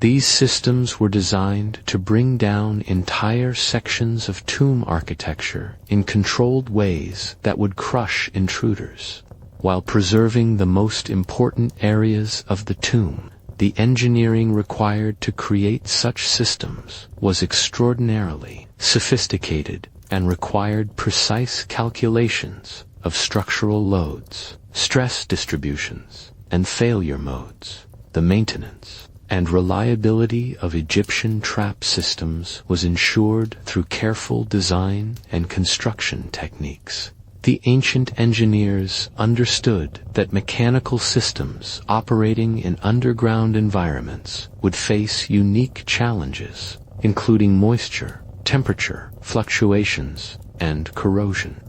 These systems were designed to bring down entire sections of tomb architecture in controlled ways that would crush intruders, while preserving the most important areas of the tomb. The engineering required to create such systems was extraordinarily sophisticated and required precise calculations of structural loads, stress distributions, and failure modes. The maintenance and reliability of Egyptian trap systems was ensured through careful design and construction techniques. The ancient engineers understood that mechanical systems operating in underground environments would face unique challenges, including moisture, temperature fluctuations, and corrosion.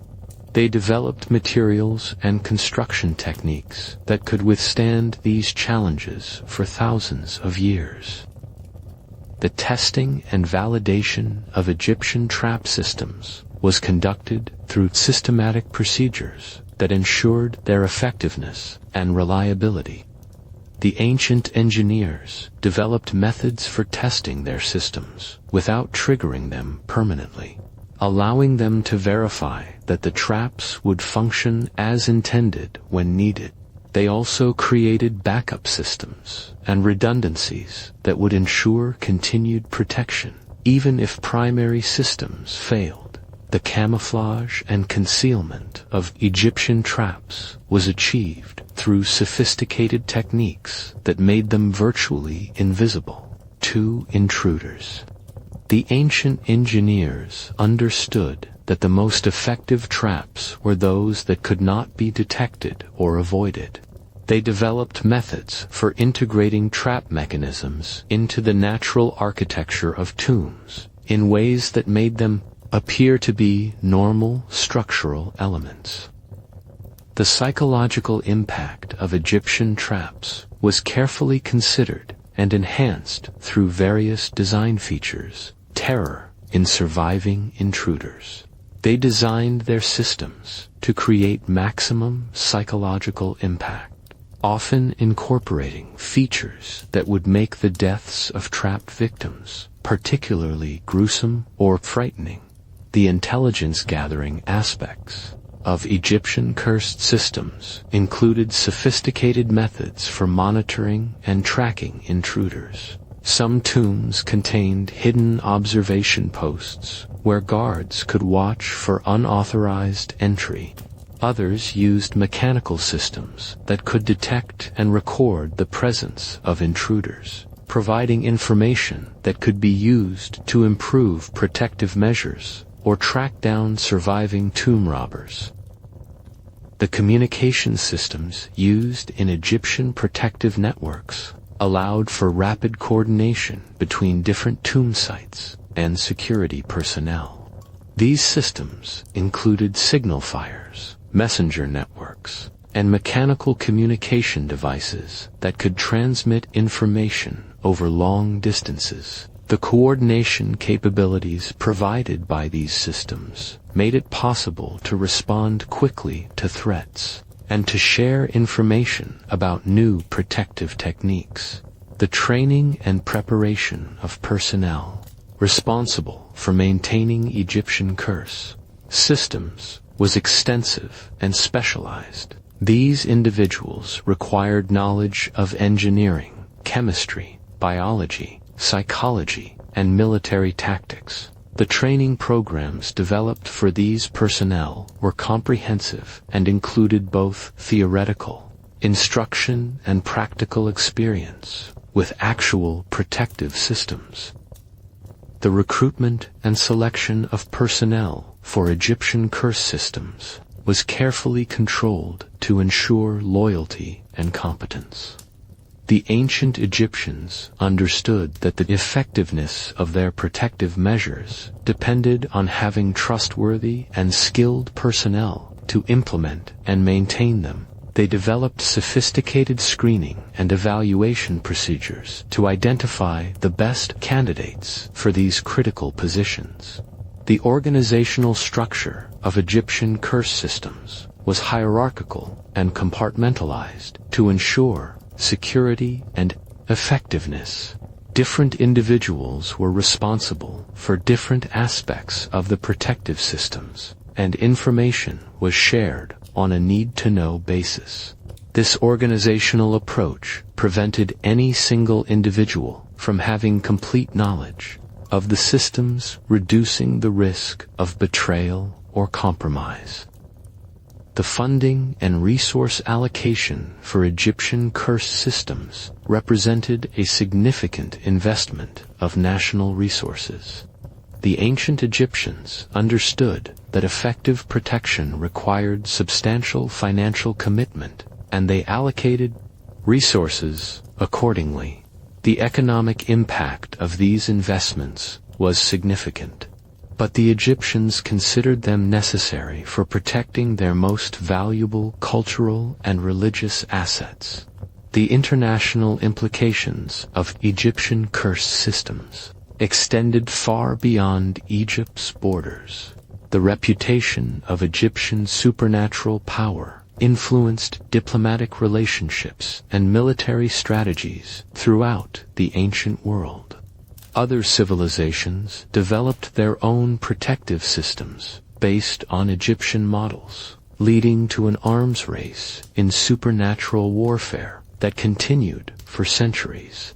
They developed materials and construction techniques that could withstand these challenges for thousands of years. The testing and validation of Egyptian trap systems was conducted through systematic procedures that ensured their effectiveness and reliability. The ancient engineers developed methods for testing their systems without triggering them permanently, allowing them to verify that the traps would function as intended when needed. They also created backup systems and redundancies that would ensure continued protection, even if primary systems failed. The camouflage and concealment of Egyptian traps was achieved through sophisticated techniques that made them virtually invisible to intruders. The ancient engineers understood that the most effective traps were those that could not be detected or avoided. They developed methods for integrating trap mechanisms into the natural architecture of tombs in ways that made them appear to be normal structural elements. The psychological impact of Egyptian traps was carefully considered and enhanced through various design features. Terror in surviving intruders. They designed their systems to create maximum psychological impact, often incorporating features that would make the deaths of trapped victims particularly gruesome or frightening. The intelligence-gathering aspects of Egyptian cursed systems included sophisticated methods for monitoring and tracking intruders. Some tombs contained hidden observation posts where guards could watch for unauthorized entry. Others used mechanical systems that could detect and record the presence of intruders, providing information that could be used to improve protective measures or track down surviving tomb robbers. The communication systems used in Egyptian protective networks allowed for rapid coordination between different tomb sites and security personnel. These systems included signal fires, messenger networks, and mechanical communication devices that could transmit information over long distances. The coordination capabilities provided by these systems made it possible to respond quickly to threats and to share information about new protective techniques. The training and preparation of personnel responsible for maintaining Egyptian curse systems was extensive and specialized. These individuals required knowledge of engineering, chemistry, biology, psychology, and military tactics. The training programs developed for these personnel were comprehensive and included both theoretical instruction and practical experience with actual protective systems. The recruitment and selection of personnel for Egyptian curse systems was carefully controlled to ensure loyalty and competence. The ancient Egyptians understood that the effectiveness of their protective measures depended on having trustworthy and skilled personnel to implement and maintain them. They developed sophisticated screening and evaluation procedures to identify the best candidates for these critical positions. The organizational structure of Egyptian curse systems was hierarchical and compartmentalized to ensure security and effectiveness. Different individuals were responsible for different aspects of the protective systems, and information was shared on a need-to-know basis. This organizational approach prevented any single individual from having complete knowledge of the systems, reducing the risk of betrayal or compromise. The funding and resource allocation for Egyptian curse systems represented a significant investment of national resources. The ancient Egyptians understood that effective protection required substantial financial commitment, and they allocated resources accordingly. The economic impact of these investments was significant, but the Egyptians considered them necessary for protecting their most valuable cultural and religious assets. The international implications of Egyptian curse systems extended far beyond Egypt's borders. The reputation of Egyptian supernatural power influenced diplomatic relationships and military strategies throughout the ancient world. Other civilizations developed their own protective systems based on Egyptian models, leading to an arms race in supernatural warfare that continued for centuries.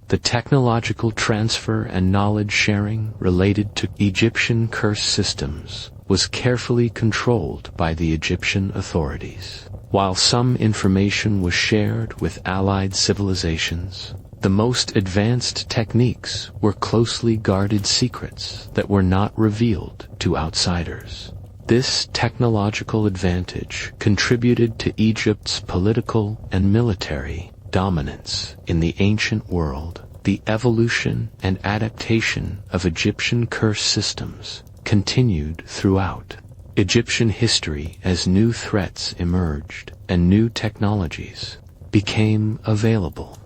The technological transfer and knowledge sharing related to Egyptian curse systems was carefully controlled by the Egyptian authorities. While some information was shared with allied civilizations, the most advanced techniques were closely guarded secrets that were not revealed to outsiders. This technological advantage contributed to Egypt's political and military dominance in the ancient world. The evolution and adaptation of Egyptian curse systems continued throughout Egyptian history as new threats emerged and new technologies became available.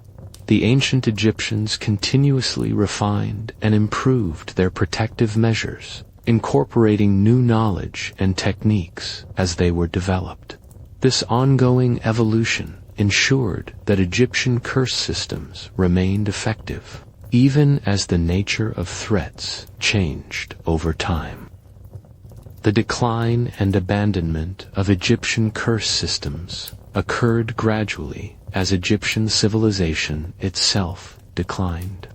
The ancient Egyptians continuously refined and improved their protective measures, incorporating new knowledge and techniques as they were developed. This ongoing evolution ensured that Egyptian curse systems remained effective, even as the nature of threats changed over time. The decline and abandonment of Egyptian curse systems occurred gradually as Egyptian civilization itself declined.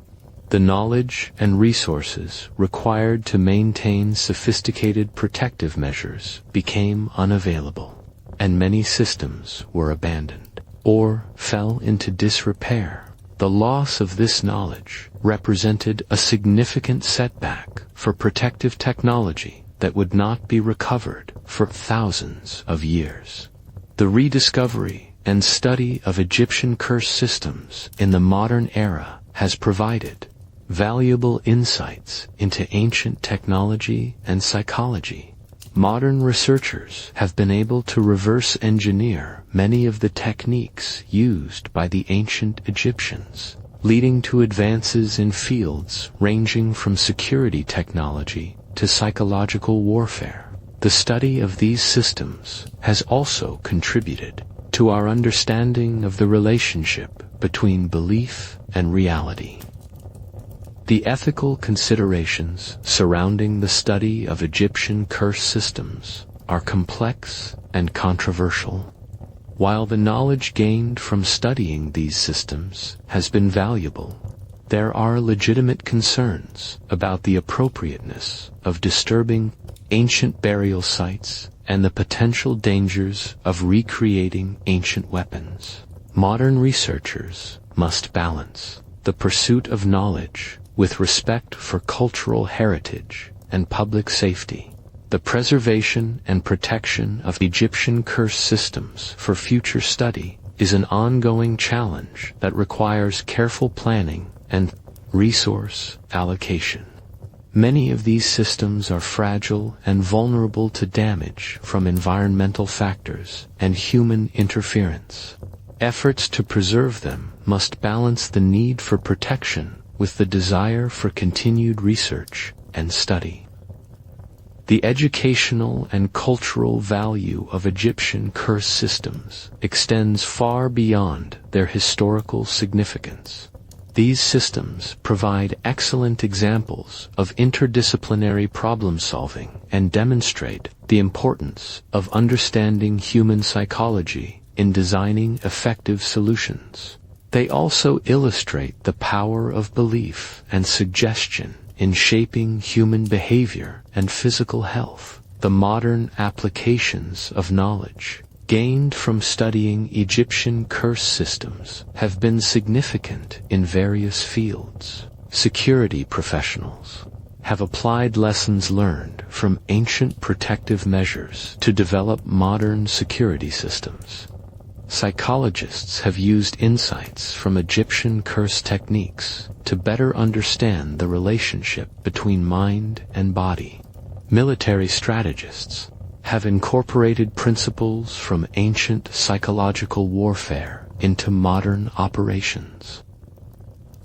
The knowledge and resources required to maintain sophisticated protective measures became unavailable, and many systems were abandoned or fell into disrepair. The loss of this knowledge represented a significant setback for protective technology that would not be recovered for thousands of years. The rediscovery and study of Egyptian curse systems in the modern era has provided valuable insights into ancient technology and psychology. Modern researchers have been able to reverse engineer many of the techniques used by the ancient Egyptians, leading to advances in fields ranging from security technology to psychological warfare. The study of these systems has also contributed to our understanding of the relationship between belief and reality. The ethical considerations surrounding the study of Egyptian curse systems are complex and controversial. While the knowledge gained from studying these systems has been valuable, there are legitimate concerns about the appropriateness of disturbing ancient burial sites and the potential dangers of recreating ancient weapons. Modern researchers must balance the pursuit of knowledge with respect for cultural heritage and public safety. The preservation and protection of Egyptian curse systems for future study is an ongoing challenge that requires careful planning and resource allocation. Many of these systems are fragile and vulnerable to damage from environmental factors and human interference. Efforts to preserve them must balance the need for protection with the desire for continued research and study. The educational and cultural value of Egyptian curse systems extends far beyond their historical significance. These systems provide excellent examples of interdisciplinary problem-solving and demonstrate the importance of understanding human psychology in designing effective solutions. They also illustrate the power of belief and suggestion in shaping human behavior and physical health. The modern applications of knowledge gained from studying Egyptian curse systems have been significant in various fields. Security professionals have applied lessons learned from ancient protective measures to develop modern security systems. Psychologists have used insights from Egyptian curse techniques to better understand the relationship between mind and body. Military strategists have incorporated principles from ancient psychological warfare into modern operations.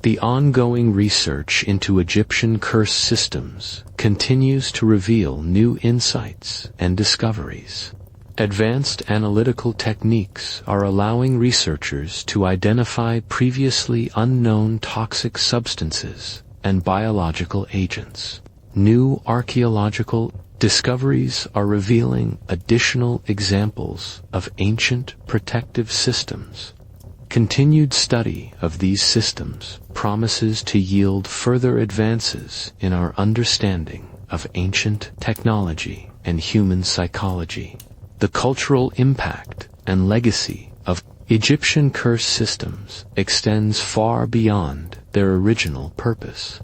The ongoing research into Egyptian curse systems continues to reveal new insights and discoveries. Advanced analytical techniques are allowing researchers to identify previously unknown toxic substances and biological agents. New archaeological discoveries are revealing additional examples of ancient protective systems. Continued study of these systems promises to yield further advances in our understanding of ancient technology and human psychology. The cultural impact and legacy of Egyptian curse systems extends far beyond their original purpose.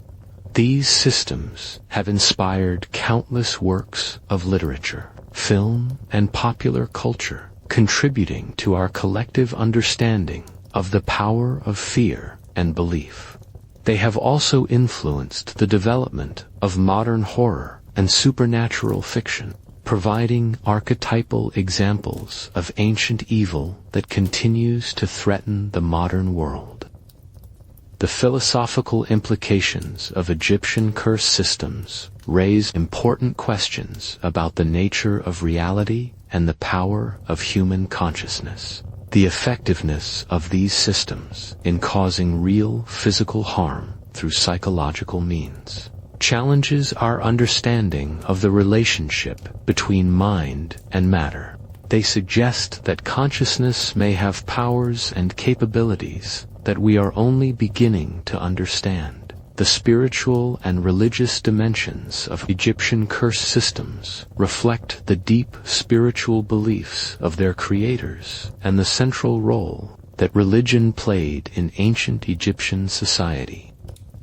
These systems have inspired countless works of literature, film, and popular culture, contributing to our collective understanding of the power of fear and belief. They have also influenced the development of modern horror and supernatural fiction, providing archetypal examples of ancient evil that continues to threaten the modern world. The philosophical implications of Egyptian curse systems raise important questions about the nature of reality and the power of human consciousness. The effectiveness of these systems in causing real physical harm through psychological means challenges our understanding of the relationship between mind and matter. They suggest that consciousness may have powers and capabilities that we are only beginning to understand. The spiritual and religious dimensions of Egyptian curse systems reflect the deep spiritual beliefs of their creators and the central role that religion played in ancient Egyptian society.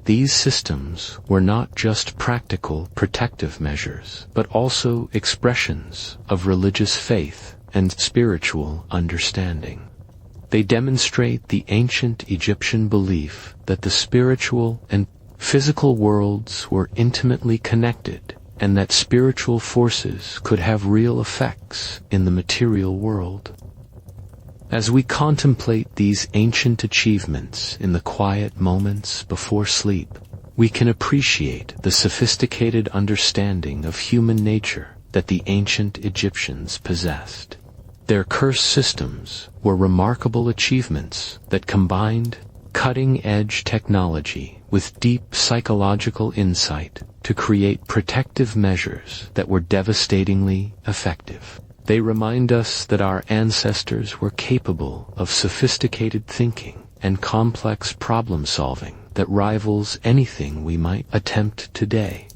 These systems were not just practical protective measures, but also expressions of religious faith and spiritual understanding. They demonstrate the ancient Egyptian belief that the spiritual and physical worlds were intimately connected, and that spiritual forces could have real effects in the material world. As we contemplate these ancient achievements in the quiet moments before sleep, we can appreciate the sophisticated understanding of human nature that the ancient Egyptians possessed. Their curse systems were remarkable achievements that combined cutting-edge technology with deep psychological insight to create protective measures that were devastatingly effective. They remind us that our ancestors were capable of sophisticated thinking and complex problem-solving that rivals anything we might attempt today.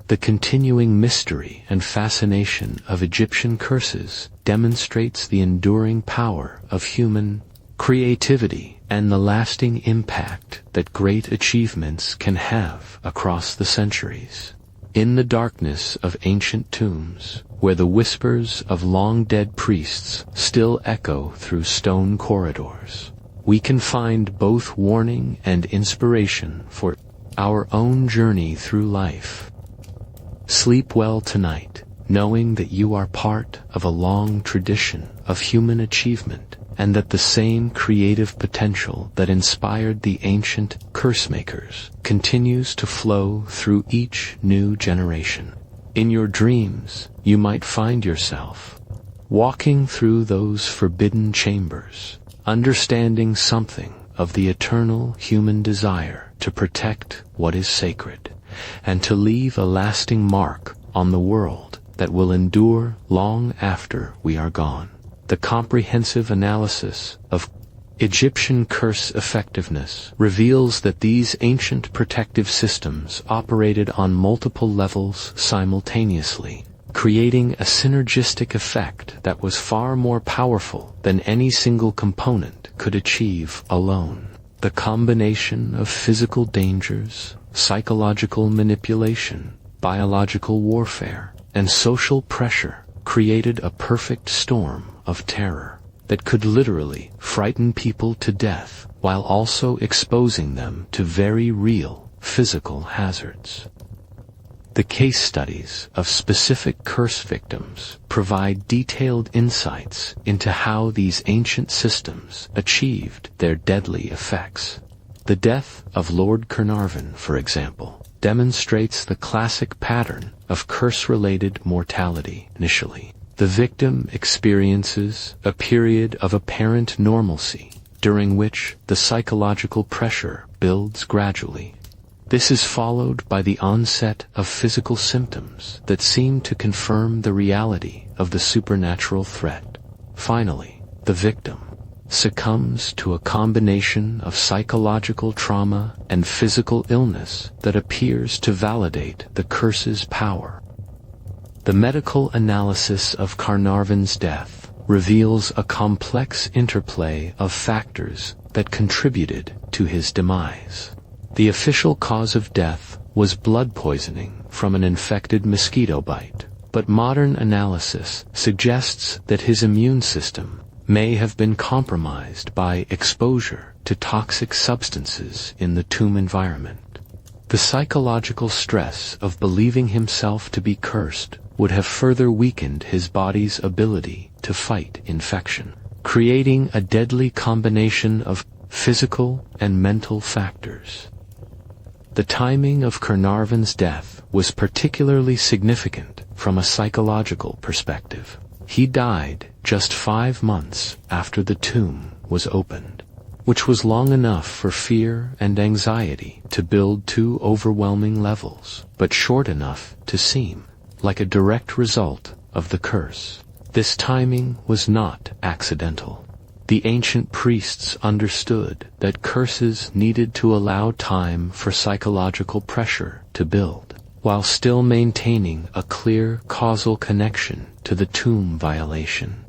The continuing mystery and fascination of Egyptian curses demonstrates the enduring power of human creativity and the lasting impact that great achievements can have across the centuries. In the darkness of ancient tombs, where the whispers of long-dead priests still echo through stone corridors, we can find both warning and inspiration for our own journey through life. Sleep well tonight, knowing that you are part of a long tradition of human achievement, and that the same creative potential that inspired the ancient curse makers continues to flow through each new generation. In your dreams, you might find yourself walking through those forbidden chambers, understanding something of the eternal human desire to protect what is sacred, and to leave a lasting mark on the world that will endure long after we are gone. The comprehensive analysis of Egyptian curse effectiveness reveals that these ancient protective systems operated on multiple levels simultaneously. creating a synergistic effect that was far more powerful than any single component could achieve alone. The combination of physical dangers, psychological manipulation, biological warfare, and social pressure created a perfect storm of terror that could literally frighten people to death while also exposing them to very real physical hazards. The case studies of specific curse victims provide detailed insights into how these ancient systems achieved their deadly effects. The death of Lord Carnarvon, for example, demonstrates the classic pattern of curse-related mortality. Initially, the victim experiences a period of apparent normalcy, during which the psychological pressure builds gradually. This is followed by the onset of physical symptoms that seem to confirm the reality of the supernatural threat. Finally, the victim succumbs to a combination of psychological trauma and physical illness that appears to validate the curse's power. The medical analysis of Carnarvon's death reveals a complex interplay of factors that contributed to his demise. The official cause of death was blood poisoning from an infected mosquito bite, but modern analysis suggests that his immune system may have been compromised by exposure to toxic substances in the tomb environment. The psychological stress of believing himself to be cursed would have further weakened his body's ability to fight infection, creating a deadly combination of physical and mental factors. The timing of Carnarvon's death was particularly significant from a psychological perspective. He died just 5 months after the tomb was opened, which was long enough for fear and anxiety to build to overwhelming levels, but short enough to seem like a direct result of the curse. This timing was not accidental. The ancient priests understood that curses needed to allow time for psychological pressure to build, while still maintaining a clear causal connection to the tomb violation.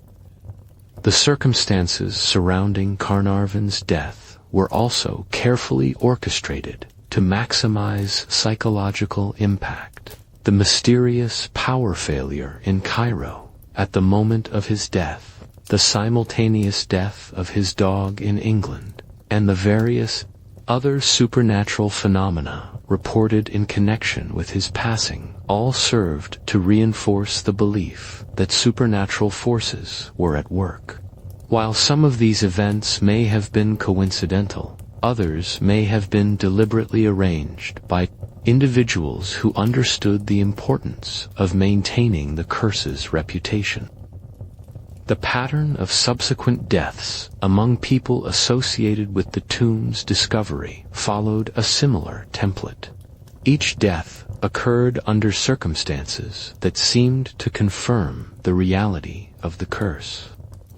The circumstances surrounding Carnarvon's death were also carefully orchestrated to maximize psychological impact. The mysterious power failure in Cairo at the moment of his death, the simultaneous death of his dog in England, and the various other supernatural phenomena reported in connection with his passing all served to reinforce the belief that supernatural forces were at work. While some of these events may have been coincidental, others may have been deliberately arranged by individuals who understood the importance of maintaining the curse's reputation. The pattern of subsequent deaths among people associated with the tomb's discovery followed a similar template. Each death occurred under circumstances that seemed to confirm the reality of the curse,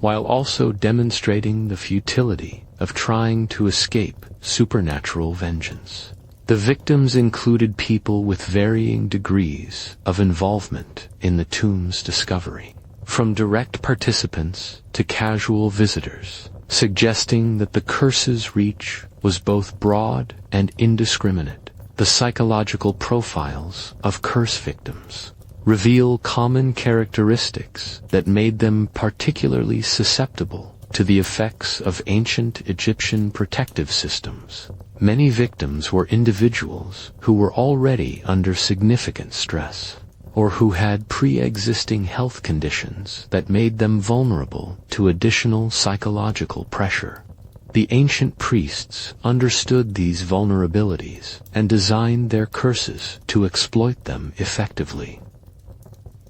while also demonstrating the futility of trying to escape supernatural vengeance. The victims included people with varying degrees of involvement in the tomb's discovery, from direct participants to casual visitors, suggesting that the curse's reach was both broad and indiscriminate. The psychological profiles of curse victims reveal common characteristics that made them particularly susceptible to the effects of ancient Egyptian protective systems. Many victims were individuals who were already under significant stress, or who had pre-existing health conditions that made them vulnerable to additional psychological pressure. The ancient priests understood these vulnerabilities and designed their curses to exploit them effectively.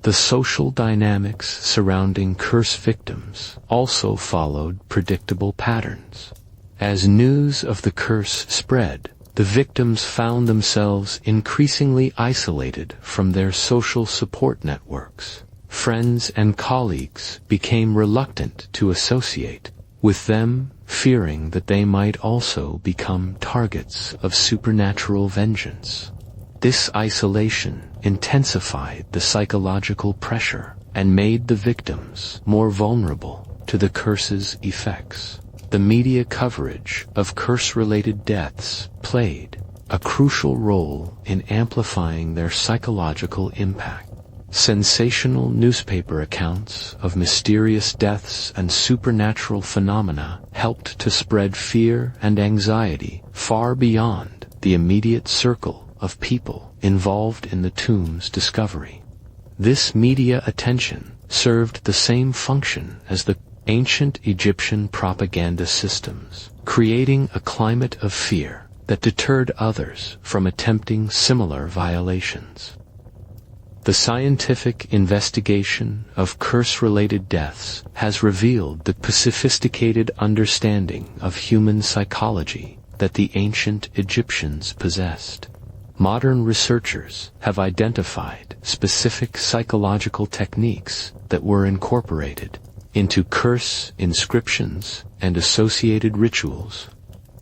The social dynamics surrounding curse victims also followed predictable patterns. As news of the curse spread, the victims found themselves increasingly isolated from their social support networks. Friends and colleagues became reluctant to associate with them, fearing that they might also become targets of supernatural vengeance. This isolation intensified the psychological pressure and made the victims more vulnerable to the curse's effects. The media coverage of curse-related deaths played a crucial role in amplifying their psychological impact. Sensational newspaper accounts of mysterious deaths and supernatural phenomena helped to spread fear and anxiety far beyond the immediate circle of people involved in the tomb's discovery. This media attention served the same function as the ancient Egyptian propaganda systems, creating a climate of fear that deterred others from attempting similar violations. The scientific investigation of curse-related deaths has revealed the sophisticated understanding of human psychology that the ancient Egyptians possessed. Modern researchers have identified specific psychological techniques that were incorporated into curse inscriptions and associated rituals.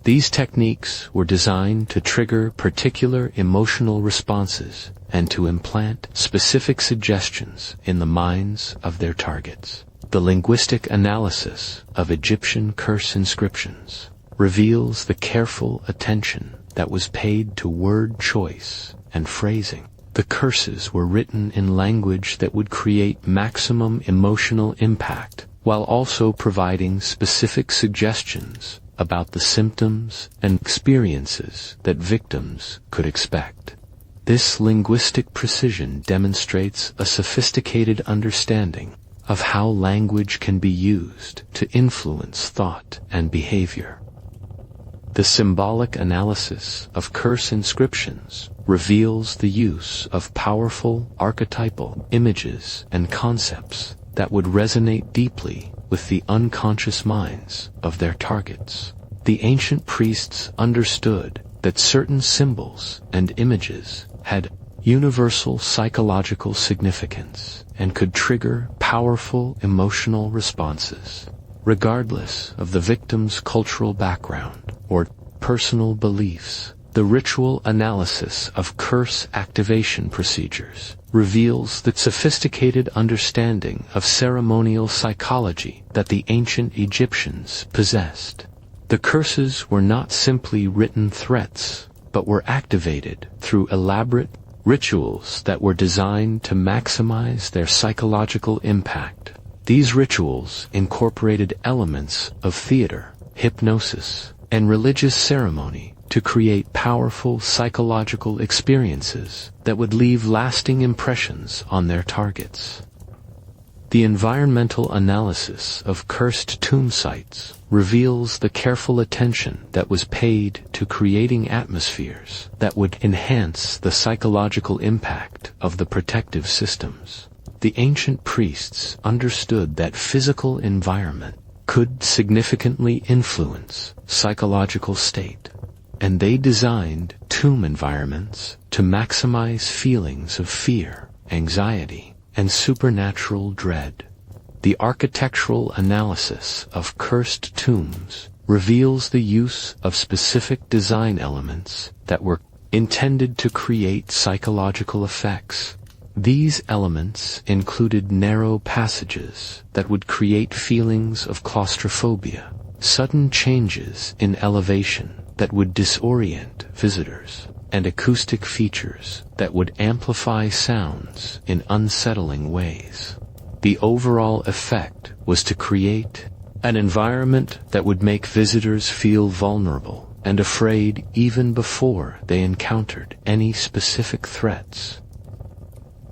These techniques were designed to trigger particular emotional responses and to implant specific suggestions in the minds of their targets. The linguistic analysis of Egyptian curse inscriptions reveals the careful attention that was paid to word choice and phrasing. The curses were written in language that would create maximum emotional impact, while also providing specific suggestions about the symptoms and experiences that victims could expect. This linguistic precision demonstrates a sophisticated understanding of how language can be used to influence thought and behavior. The symbolic analysis of curse inscriptions reveals the use of powerful archetypal images and concepts that would resonate deeply with the unconscious minds of their targets. The ancient priests understood that certain symbols and images had universal psychological significance and could trigger powerful emotional responses, regardless of the victim's cultural background or personal beliefs. The ritual analysis of curse activation procedures reveals the sophisticated understanding of ceremonial psychology that the ancient Egyptians possessed. The curses were not simply written threats, but were activated through elaborate rituals that were designed to maximize their psychological impact. These rituals incorporated elements of theater, hypnosis, and religious ceremony to create powerful psychological experiences that would leave lasting impressions on their targets. The environmental analysis of cursed tomb sites reveals the careful attention that was paid to creating atmospheres that would enhance the psychological impact of the protective systems. The ancient priests understood that physical environment could significantly influence psychological state, and they designed tomb environments to maximize feelings of fear, anxiety, and supernatural dread. The architectural analysis of cursed tombs reveals the use of specific design elements that were intended to create psychological effects. These elements included narrow passages that would create feelings of claustrophobia, sudden changes in elevation that would disorient visitors, and acoustic features that would amplify sounds in unsettling ways. The overall effect was to create an environment that would make visitors feel vulnerable and afraid even before they encountered any specific threats.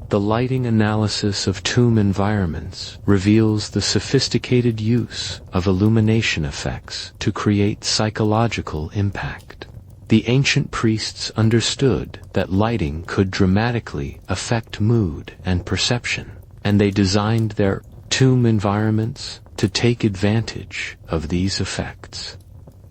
The lighting analysis of tomb environments reveals the sophisticated use of illumination effects to create psychological impact. The ancient priests understood that lighting could dramatically affect mood and perception, and they designed their tomb environments to take advantage of these effects.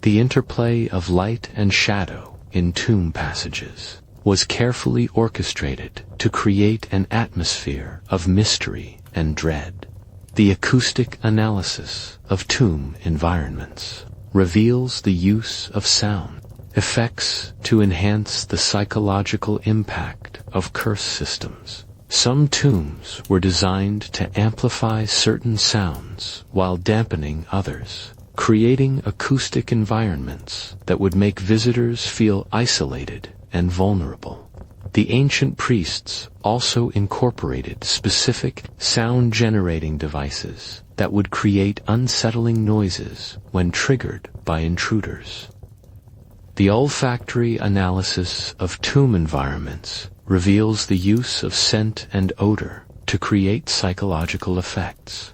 The interplay of light and shadow in tomb passages was carefully orchestrated to create an atmosphere of mystery and dread. The acoustic analysis of tomb environments reveals the use of sound effects to enhance the psychological impact of curse systems. Some tombs were designed to amplify certain sounds while dampening others, creating acoustic environments that would make visitors feel isolated and vulnerable. The ancient priests also incorporated specific sound-generating devices that would create unsettling noises when triggered by intruders. The olfactory analysis of tomb environments reveals the use of scent and odor to create psychological effects.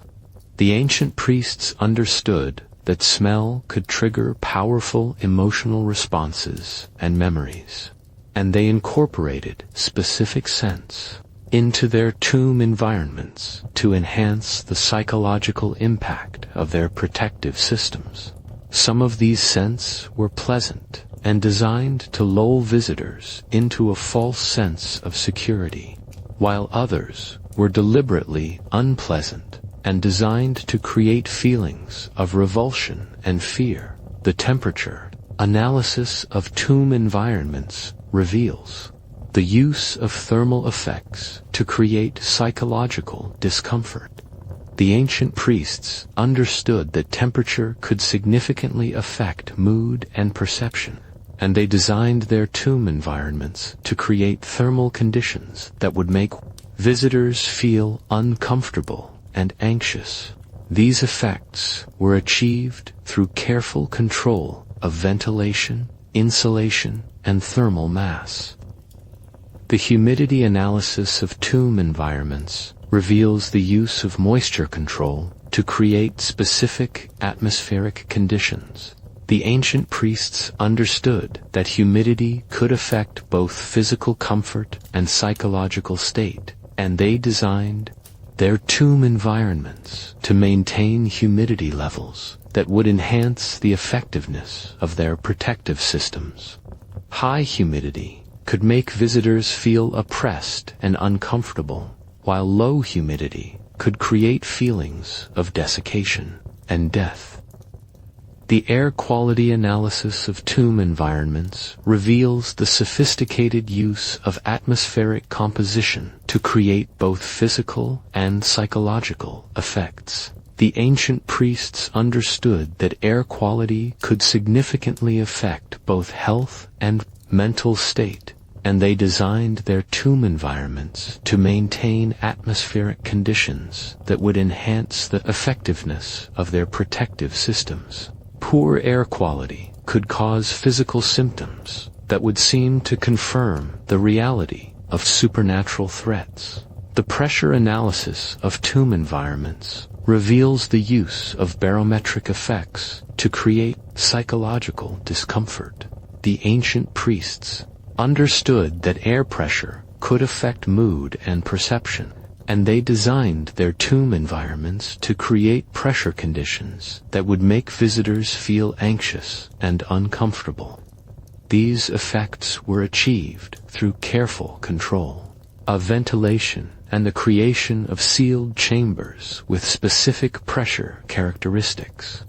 The ancient priests understood that smell could trigger powerful emotional responses and memories, and they incorporated specific scents into their tomb environments to enhance the psychological impact of their protective systems. Some of these scents were pleasant and designed to lull visitors into a false sense of security, while others were deliberately unpleasant and designed to create feelings of revulsion and fear. The temperature analysis of tomb environments reveals the use of thermal effects to create psychological discomfort. The ancient priests understood that temperature could significantly affect mood and perception, and they designed their tomb environments to create thermal conditions that would make visitors feel uncomfortable and anxious. These effects were achieved through careful control of ventilation, insulation, and thermal mass. The humidity analysis of tomb environments reveals the use of moisture control to create specific atmospheric conditions. The ancient priests understood that humidity could affect both physical comfort and psychological state, and they designed their tomb environments to maintain humidity levels that would enhance the effectiveness of their protective systems. High humidity could make visitors feel oppressed and uncomfortable, while low humidity could create feelings of desiccation and death. The air quality analysis of tomb environments reveals the sophisticated use of atmospheric composition to create both physical and psychological effects. The ancient priests understood that air quality could significantly affect both health and mental state, and they designed their tomb environments to maintain atmospheric conditions that would enhance the effectiveness of their protective systems. Poor air quality could cause physical symptoms that would seem to confirm the reality of supernatural threats. The pressure analysis of tomb environments reveals the use of barometric effects to create psychological discomfort. The ancient priests understood that air pressure could affect mood and perception, and they designed their tomb environments to create pressure conditions that would make visitors feel anxious and uncomfortable. These effects were achieved through careful control of ventilation and the creation of sealed chambers with specific pressure characteristics.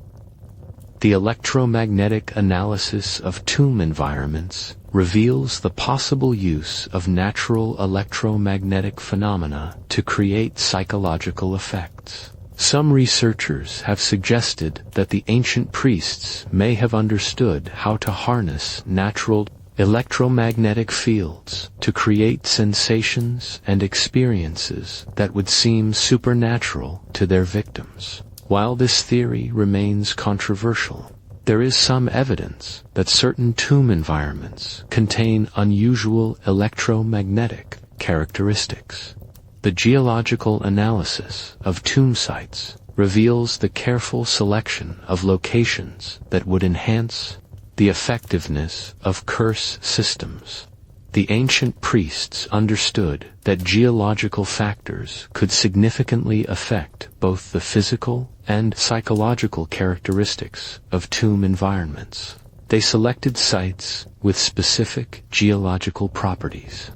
The electromagnetic analysis of tomb environments reveals the possible use of natural electromagnetic phenomena to create psychological effects. Some researchers have suggested that the ancient priests may have understood how to harness natural electromagnetic fields to create sensations and experiences that would seem supernatural to their victims. While this theory remains controversial, there is some evidence that certain tomb environments contain unusual electromagnetic characteristics. The geological analysis of tomb sites reveals the careful selection of locations that would enhance the effectiveness of curse systems. The ancient priests understood that geological factors could significantly affect both the physical and psychological characteristics of tomb environments. They selected sites with specific geological properties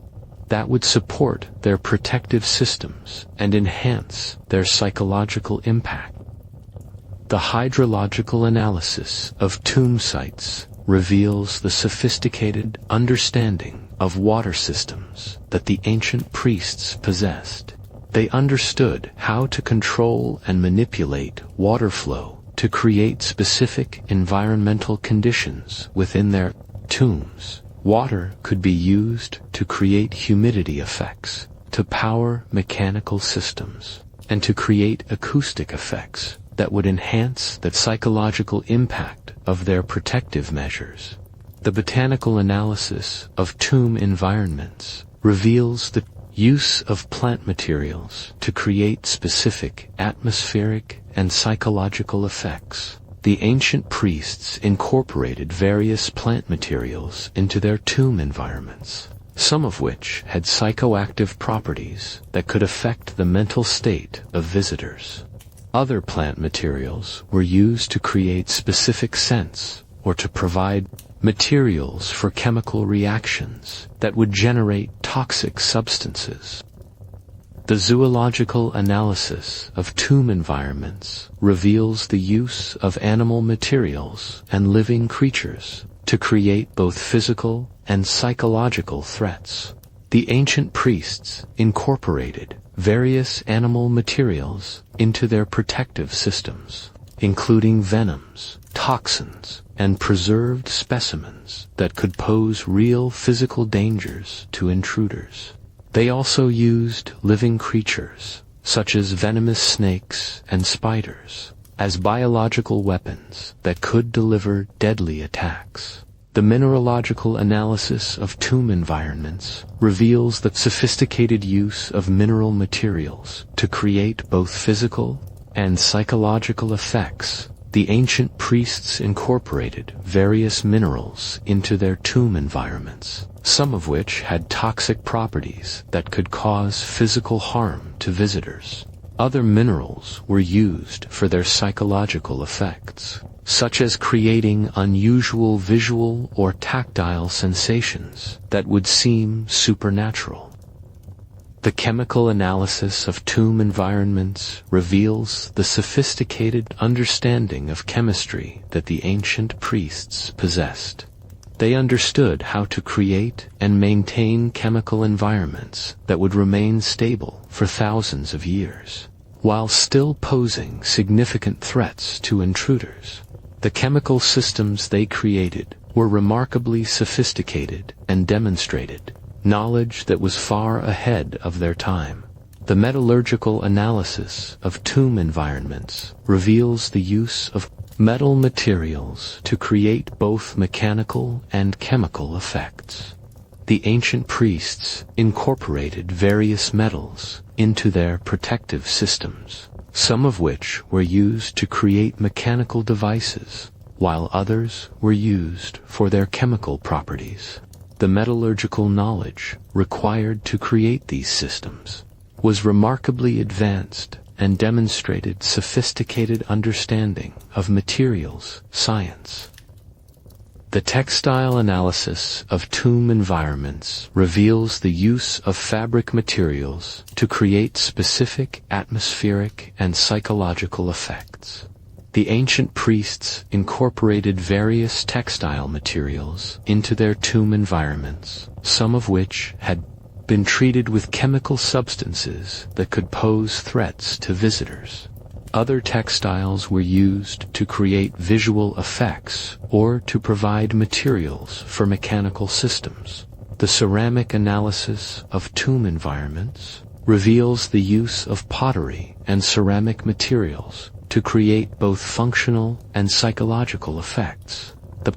that would support their protective systems and enhance their psychological impact. The hydrological analysis of tomb sites reveals the sophisticated understanding of water systems that the ancient priests possessed. They understood how to control and manipulate water flow to create specific environmental conditions within their tombs. Water could be used to create humidity effects, to power mechanical systems, and to create acoustic effects that would enhance the psychological impact of their protective measures. The botanical analysis of tomb environments reveals the use of plant materials to create specific atmospheric and psychological effects. The ancient priests incorporated various plant materials into their tomb environments, some of which had psychoactive properties that could affect the mental state of visitors. Other plant materials were used to create specific scents or to provide materials for chemical reactions that would generate toxic substances. The zoological analysis of tomb environments reveals the use of animal materials and living creatures to create both physical and psychological threats. The ancient priests incorporated various animal materials into their protective systems, including venoms, toxins, and preserved specimens that could pose real physical dangers to intruders. They also used living creatures, such as venomous snakes and spiders, as biological weapons that could deliver deadly attacks. The mineralogical analysis of tomb environments reveals the sophisticated use of mineral materials to create both physical and psychological effects. The ancient priests incorporated various minerals into their tomb environments, some of which had toxic properties that could cause physical harm to visitors. Other minerals were used for their psychological effects, such as creating unusual visual or tactile sensations that would seem supernatural. The chemical analysis of tomb environments reveals the sophisticated understanding of chemistry that the ancient priests possessed. They understood how to create and maintain chemical environments that would remain stable for thousands of years, while still posing significant threats to intruders. The chemical systems they created were remarkably sophisticated and demonstrated knowledge that was far ahead of their time. The metallurgical analysis of tomb environments reveals the use of metal materials to create both mechanical and chemical effects. The ancient priests incorporated various metals into their protective systems, some of which were used to create mechanical devices, while others were used for their chemical properties. The metallurgical knowledge required to create these systems was remarkably advanced and demonstrated sophisticated understanding of materials science. The textile analysis of tomb environments reveals the use of fabric materials to create specific atmospheric and psychological effects. The ancient priests incorporated various textile materials into their tomb environments, some of which had been treated with chemical substances that could pose threats to visitors. Other textiles were used to create visual effects or to provide materials for mechanical systems. The ceramic analysis of tomb environments reveals the use of pottery and ceramic materials to create both functional and psychological effects. The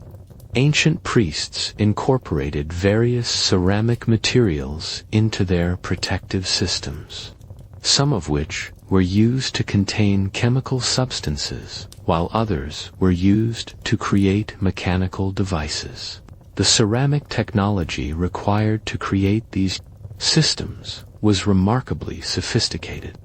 ancient priests incorporated various ceramic materials into their protective systems, some of which were used to contain chemical substances, while others were used to create mechanical devices. The ceramic technology required to create these systems was remarkably sophisticated.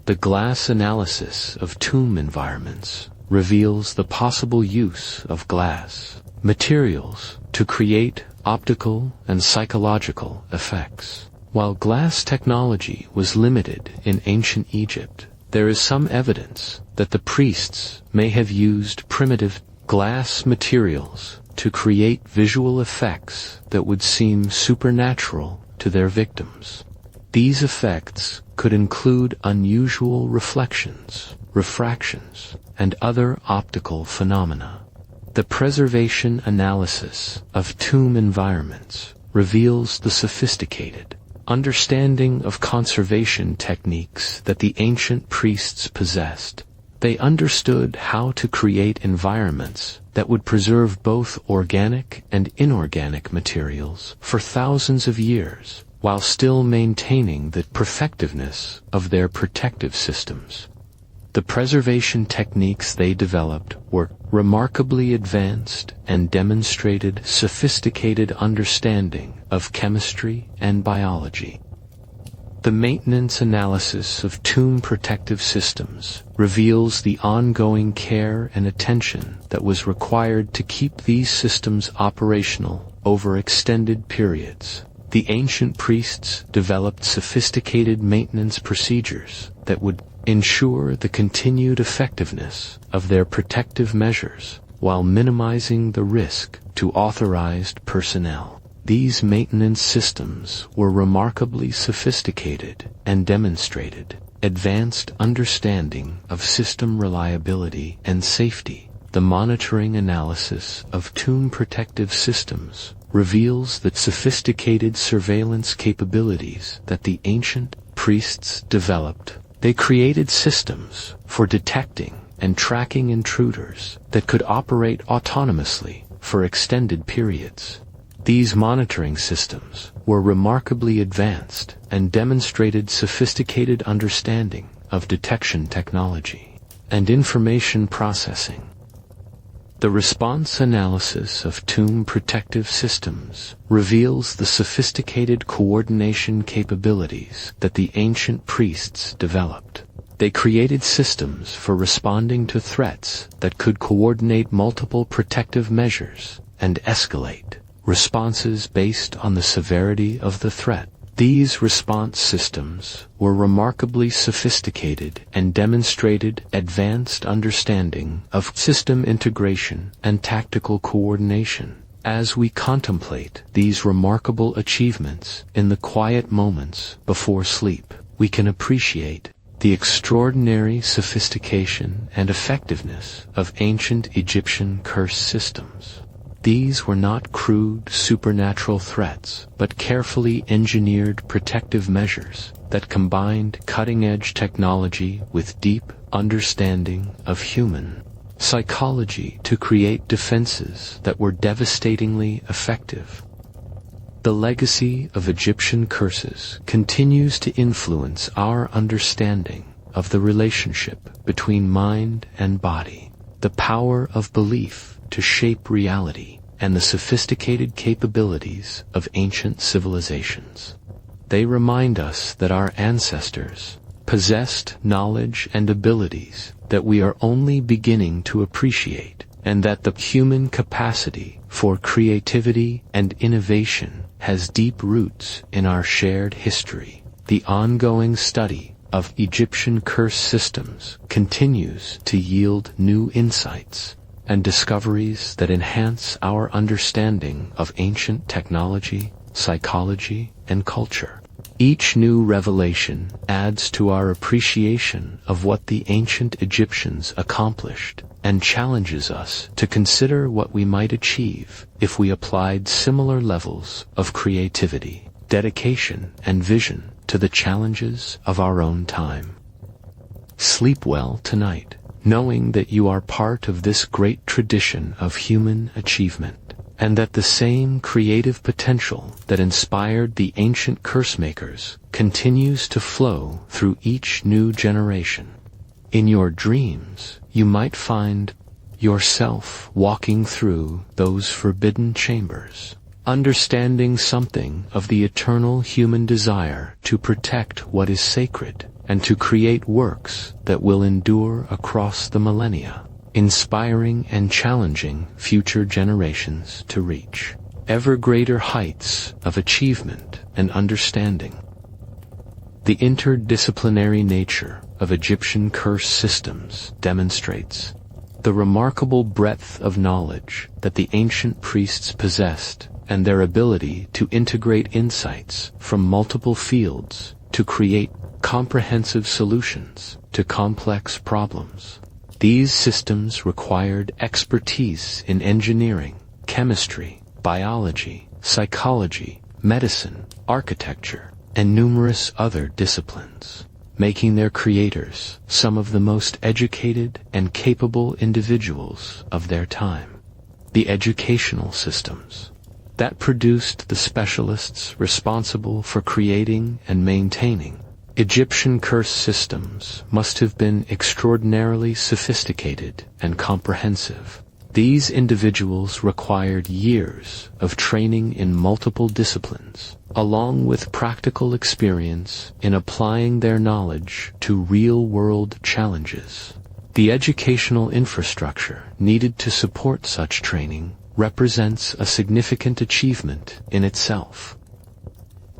The glass analysis of tomb environments reveals the possible use of glass materials to create optical and psychological effects. While glass technology was limited in ancient Egypt, there is some evidence that the priests may have used primitive glass materials to create visual effects that would seem supernatural to their victims. These effects could include unusual reflections, refractions, and other optical phenomena. The preservation analysis of tomb environments reveals the sophisticated understanding of conservation techniques that the ancient priests possessed. They understood how to create environments that would preserve both organic and inorganic materials for thousands of years, while still maintaining the perfectiveness of their protective systems. The preservation techniques they developed were remarkably advanced and demonstrated sophisticated understanding of chemistry and biology. The maintenance analysis of tomb protective systems reveals the ongoing care and attention that was required to keep these systems operational over extended periods. The ancient priests developed sophisticated maintenance procedures that would ensure the continued effectiveness of their protective measures while minimizing the risk to authorized personnel. These maintenance systems were remarkably sophisticated and demonstrated advanced understanding of system reliability and safety. The monitoring analysis of tomb protective systems reveals the sophisticated surveillance capabilities that the ancient priests developed. They created systems for detecting and tracking intruders that could operate autonomously for extended periods. These monitoring systems were remarkably advanced and demonstrated sophisticated understanding of detection technology and information processing. The response analysis of tomb protective systems reveals the sophisticated coordination capabilities that the ancient priests developed. They created systems for responding to threats that could coordinate multiple protective measures and escalate responses based on the severity of the threat. These response systems were remarkably sophisticated and demonstrated advanced understanding of system integration and tactical coordination. As we contemplate these remarkable achievements in the quiet moments before sleep, we can appreciate the extraordinary sophistication and effectiveness of ancient Egyptian curse systems. These were not crude supernatural threats, but carefully engineered protective measures that combined cutting-edge technology with deep understanding of human psychology to create defenses that were devastatingly effective. The legacy of Egyptian curses continues to influence our understanding of the relationship between mind and body, the power of belief to shape reality, and the sophisticated capabilities of ancient civilizations. They remind us that our ancestors possessed knowledge and abilities that we are only beginning to appreciate, and that the human capacity for creativity and innovation has deep roots in our shared history. The ongoing study of Egyptian curse systems continues to yield new insights and discoveries that enhance our understanding of ancient technology, psychology, and culture. Each new revelation adds to our appreciation of what the ancient Egyptians accomplished and challenges us to consider what we might achieve if we applied similar levels of creativity, dedication, and vision to the challenges of our own time. Sleep well tonight, knowing that you are part of this great tradition of human achievement, and that the same creative potential that inspired the ancient curse makers continues to flow through each new generation. In your dreams, you might find yourself walking through those forbidden chambers, understanding something of the eternal human desire to protect what is sacred and to create works that will endure across the millennia, inspiring and challenging future generations to reach ever greater heights of achievement and understanding. The interdisciplinary nature of Egyptian curse systems demonstrates The remarkable breadth of knowledge that the ancient priests possessed, and their ability to integrate insights from multiple fields to create comprehensive solutions to complex problems. These systems required expertise in engineering, chemistry, biology, psychology, medicine, architecture, and numerous other disciplines, making their creators some of the most educated and capable individuals of their time. The educational systems that produced the specialists responsible for creating and maintaining Egyptian curse systems must have been extraordinarily sophisticated and comprehensive. These individuals required years of training in multiple disciplines, along with practical experience in applying their knowledge to real-world challenges. The educational infrastructure needed to support such training represents a significant achievement in itself.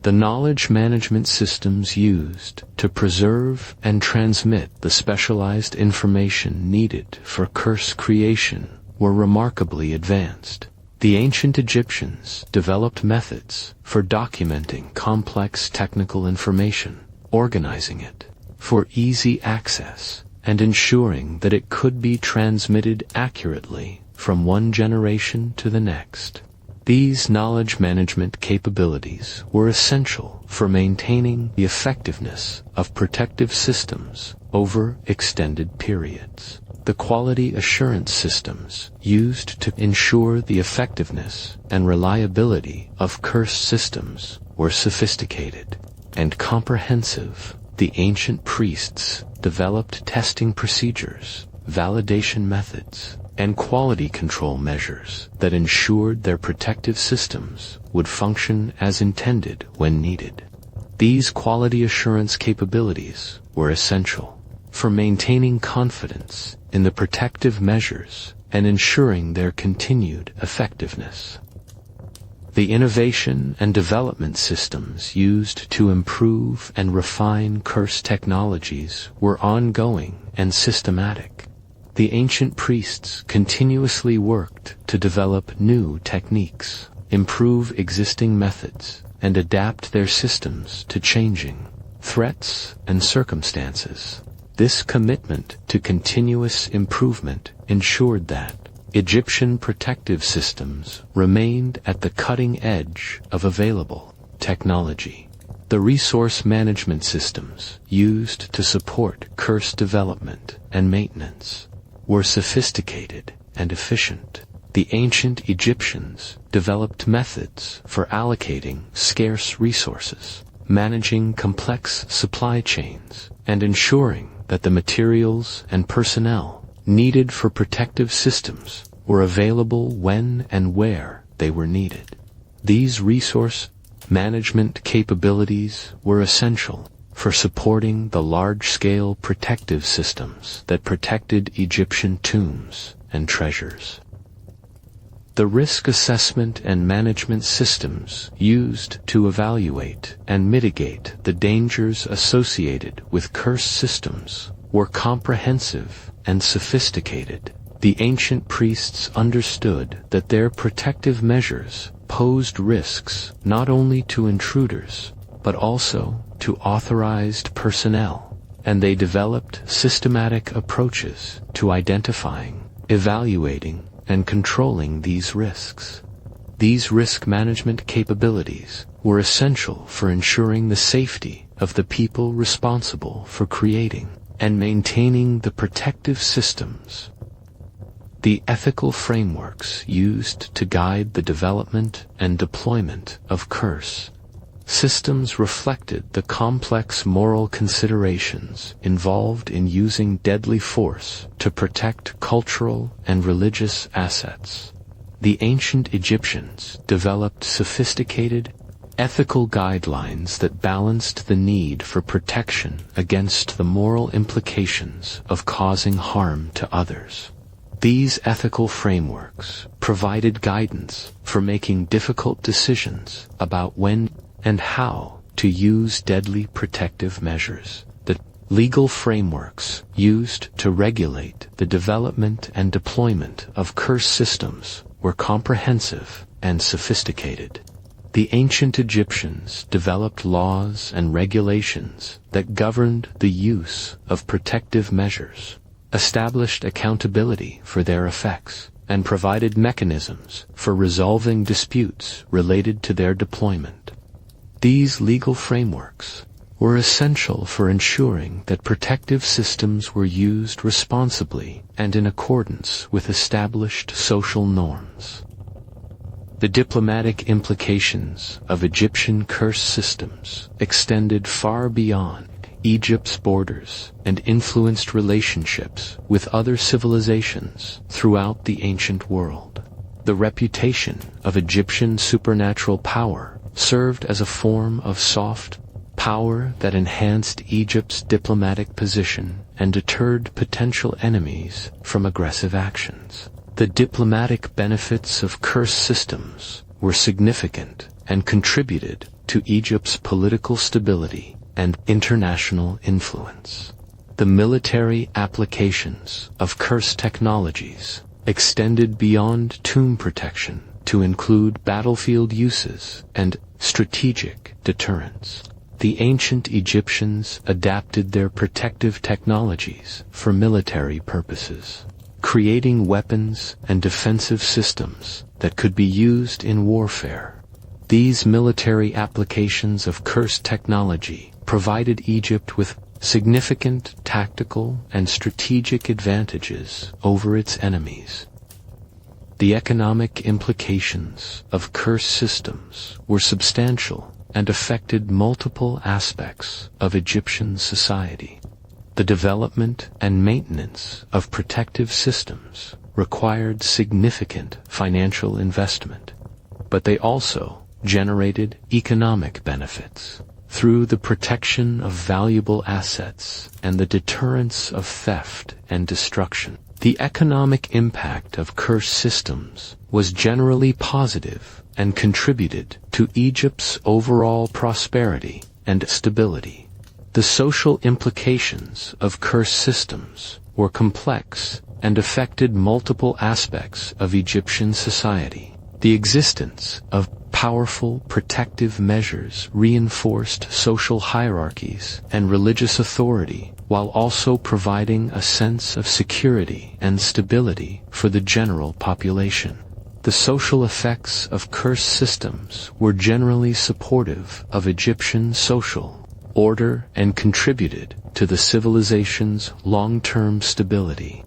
The knowledge management systems used to preserve and transmit the specialized information needed for curse creation were remarkably advanced. The ancient Egyptians developed methods for documenting complex technical information, organizing it for easy access, and ensuring that it could be transmitted accurately from one generation to the next. These knowledge management capabilities were essential for maintaining the effectiveness of protective systems over extended periods. The quality assurance systems used to ensure the effectiveness and reliability of curse systems were sophisticated and comprehensive. The ancient priests developed testing procedures, validation methods, and quality control measures that ensured their protective systems would function as intended when needed. These quality assurance capabilities were essential for maintaining confidence in the protective measures and ensuring their continued effectiveness. The innovation and development systems used to improve and refine curse technologies were ongoing and systematic. The ancient priests continuously worked to develop new techniques, improve existing methods, and adapt their systems to changing threats and circumstances. This commitment to continuous improvement ensured that Egyptian protective systems remained at the cutting edge of available technology. The resource management systems used to support curse development and maintenance were sophisticated and efficient. The ancient Egyptians developed methods for allocating scarce resources, managing complex supply chains, and ensuring that the materials and personnel needed for protective systems were available when and where they were needed. These resource management capabilities were essential for supporting the large-scale protective systems that protected Egyptian tombs and treasures. The risk assessment and management systems used to evaluate and mitigate the dangers associated with curse systems were comprehensive and sophisticated. The ancient priests understood that their protective measures posed risks not only to intruders, but also to authorized personnel, and they developed systematic approaches to identifying, evaluating, and controlling these risks. These risk management capabilities were essential for ensuring the safety of the people responsible for creating and maintaining the protective systems. The ethical frameworks used to guide the development and deployment of curse systems reflected the complex moral considerations involved in using deadly force to protect cultural and religious assets. The ancient Egyptians developed sophisticated, ethical guidelines that balanced the need for protection against the moral implications of causing harm to others. These ethical frameworks provided guidance for making difficult decisions about when and how to use deadly protective measures. The legal frameworks used to regulate the development and deployment of curse systems were comprehensive and sophisticated. The ancient Egyptians developed laws and regulations that governed the use of protective measures, established accountability for their effects, and provided mechanisms for resolving disputes related to their deployment. These legal frameworks were essential for ensuring that protective systems were used responsibly and in accordance with established social norms. The diplomatic implications of Egyptian curse systems extended far beyond Egypt's borders and influenced relationships with other civilizations throughout the ancient world. The reputation of Egyptian supernatural power served as a form of soft power that enhanced Egypt's diplomatic position and deterred potential enemies from aggressive actions. The diplomatic benefits of curse systems were significant and contributed to Egypt's political stability and international influence. The military applications of curse technologies extended beyond tomb protection to include battlefield uses and strategic deterrence. The ancient Egyptians adapted their protective technologies for military purposes, creating weapons and defensive systems that could be used in warfare. These military applications of curse technology provided Egypt with significant tactical and strategic advantages over its enemies. The economic implications of curse systems were substantial and affected multiple aspects of Egyptian society. The development and maintenance of protective systems required significant financial investment, but they also generated economic benefits through the protection of valuable assets and the deterrence of theft and destruction. The economic impact of curse systems was generally positive and contributed to Egypt's overall prosperity and stability. The social implications of curse systems were complex and affected multiple aspects of Egyptian society. The existence of powerful protective measures reinforced social hierarchies and religious authority, while also providing a sense of security and stability for the general population. The social effects of curse systems were generally supportive of Egyptian social order and contributed to the civilization's long-term stability.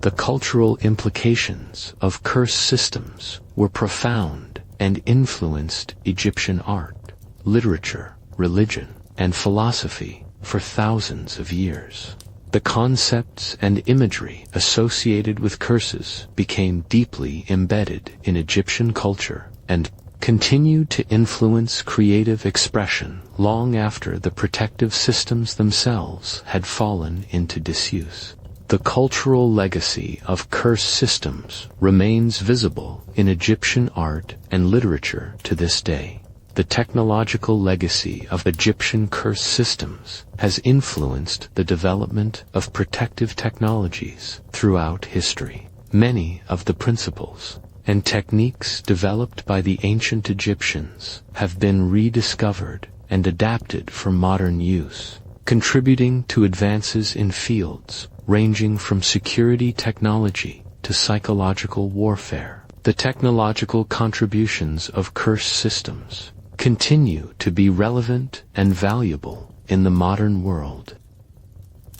The cultural implications of curse systems were profound and influenced Egyptian art, literature, religion, and philosophy for thousands of years. The concepts and imagery associated with curses became deeply embedded in Egyptian culture and continued to influence creative expression long after the protective systems themselves had fallen into disuse. The cultural legacy of curse systems remains visible in Egyptian art and literature to this day. The technological legacy of Egyptian curse systems has influenced the development of protective technologies throughout history. Many of the principles and techniques developed by the ancient Egyptians have been rediscovered and adapted for modern use, contributing to advances in fields ranging from security technology to psychological warfare. The technological contributions of curse systems continue to be relevant and valuable in the modern world.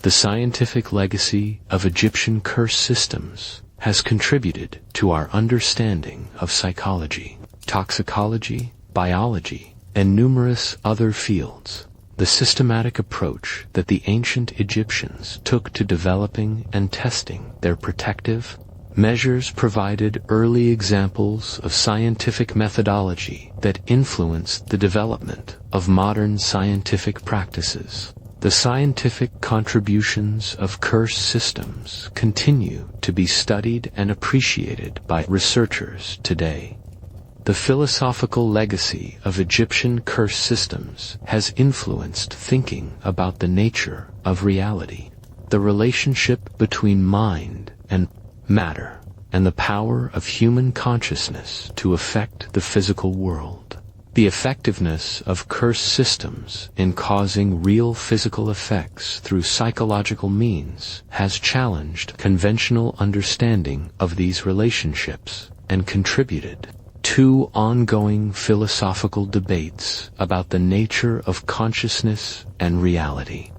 The scientific legacy of Egyptian curse systems has contributed to our understanding of psychology, toxicology, biology, and numerous other fields. The systematic approach that the ancient Egyptians took to developing and testing their protective measures provided early examples of scientific methodology that influenced the development of modern scientific practices. The scientific contributions of curse systems continue to be studied and appreciated by researchers today. The philosophical legacy of Egyptian curse systems has influenced thinking about the nature of reality, the relationship between mind and matter, and the power of human consciousness to affect the physical world. The effectiveness of curse systems in causing real physical effects through psychological means has challenged conventional understanding of these relationships and contributed to ongoing philosophical debates about the nature of consciousness and reality.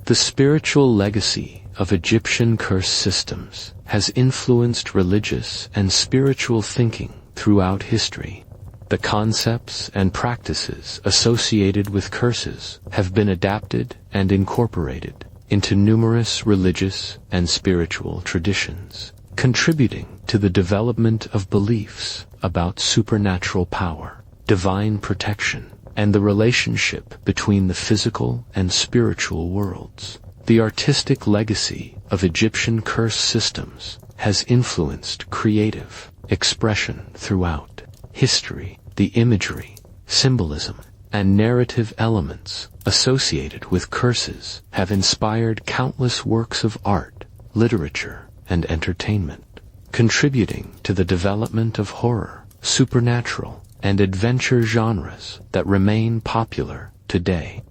The spiritual legacy of Egyptian curse systems has influenced religious and spiritual thinking throughout history. The concepts and practices associated with curses have been adapted and incorporated into numerous religious and spiritual traditions, contributing to the development of beliefs about supernatural power, divine protection, and the relationship between the physical and spiritual worlds. The artistic legacy of Egyptian curse systems has influenced creative expression throughout history. The imagery, symbolism, and narrative elements associated with curses have inspired countless works of art, literature, and entertainment, contributing to the development of horror, supernatural, and adventure genres that remain popular today.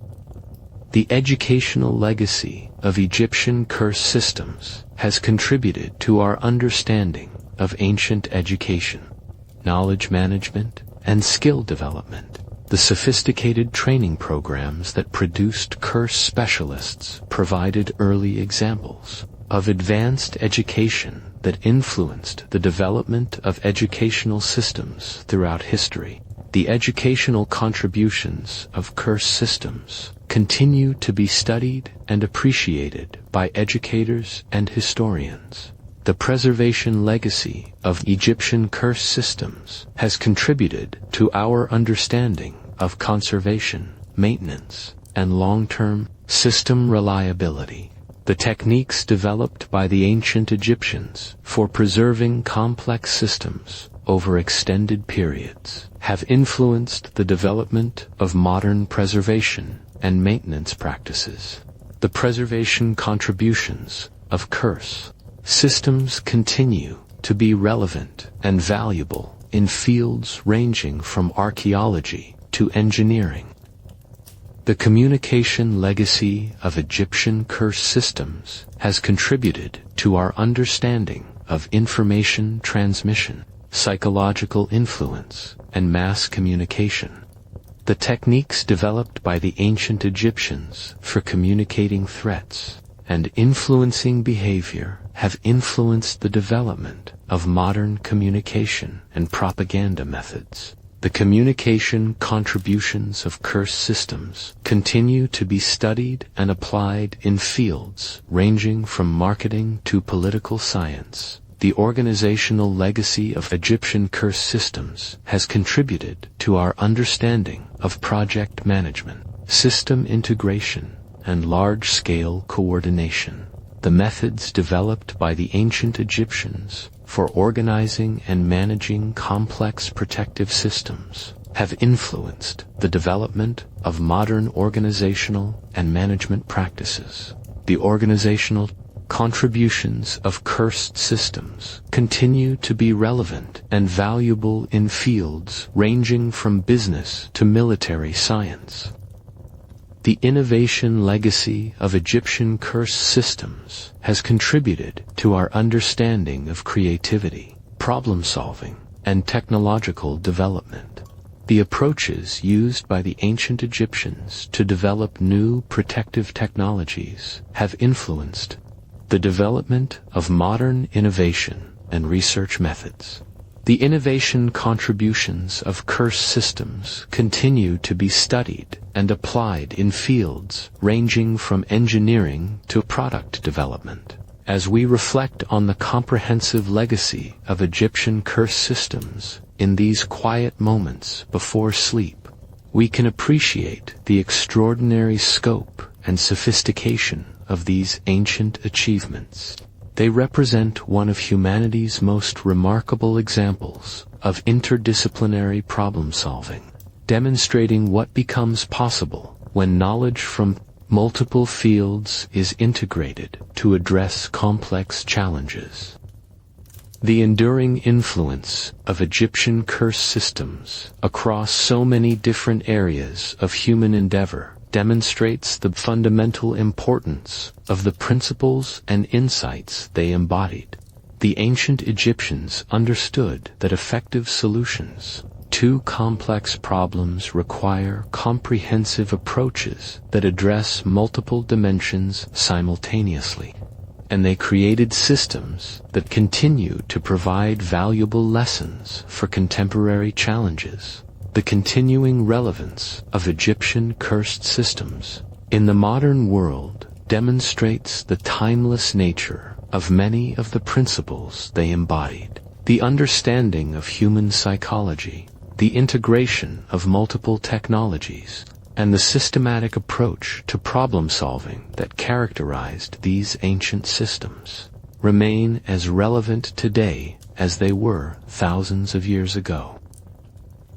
The educational legacy of Egyptian curse systems has contributed to our understanding of ancient education, knowledge management, and skill development. The sophisticated training programs that produced curse specialists provided early examples of advanced education that influenced the development of educational systems throughout history. The educational contributions of curse systems continue to be studied and appreciated by educators and historians. The preservation legacy of Egyptian curse systems has contributed to our understanding of conservation, maintenance, and long-term system reliability. The techniques developed by the ancient Egyptians for preserving complex systems over extended periods have influenced the development of modern preservation and maintenance practices. The preservation contributions of curse systems continue to be relevant and valuable in fields ranging from archaeology to engineering. The communication legacy of Egyptian curse systems has contributed to our understanding of information transmission, psychological influence, and mass communication. The techniques developed by the ancient Egyptians for communicating threats and influencing behavior have influenced the development of modern communication and propaganda methods. The communication contributions of curse systems continue to be studied and applied in fields ranging from marketing to political science. The organizational legacy of Egyptian curse systems has contributed to our understanding of project management, system integration, and large-scale coordination. The methods developed by the ancient Egyptians for organizing and managing complex protective systems have influenced the development of modern organizational and management practices. The organizational contributions of cursed systems continue to be relevant and valuable in fields ranging from business to military science. The innovation legacy of Egyptian curse systems has contributed to our understanding of creativity, problem-solving, and technological development. The approaches used by the ancient Egyptians to develop new protective technologies have influenced the development of modern innovation and research methods. The innovation contributions of curse systems continue to be studied and applied in fields ranging from engineering to product development. As we reflect on the comprehensive legacy of Egyptian curse systems in these quiet moments before sleep, we can appreciate the extraordinary scope and sophistication of these ancient achievements. They represent one of humanity's most remarkable examples of interdisciplinary problem-solving, demonstrating what becomes possible when knowledge from multiple fields is integrated to address complex challenges. The enduring influence of Egyptian curse systems across so many different areas of human endeavor demonstrates the fundamental importance of the principles and insights they embodied. The ancient Egyptians understood that effective solutions to complex problems require comprehensive approaches that address multiple dimensions simultaneously, and they created systems that continue to provide valuable lessons for contemporary challenges. The continuing relevance of Egyptian cursed systems in the modern world demonstrates the timeless nature of many of the principles they embodied. The understanding of human psychology, the integration of multiple technologies, and the systematic approach to problem-solving that characterized these ancient systems remain as relevant today as they were thousands of years ago.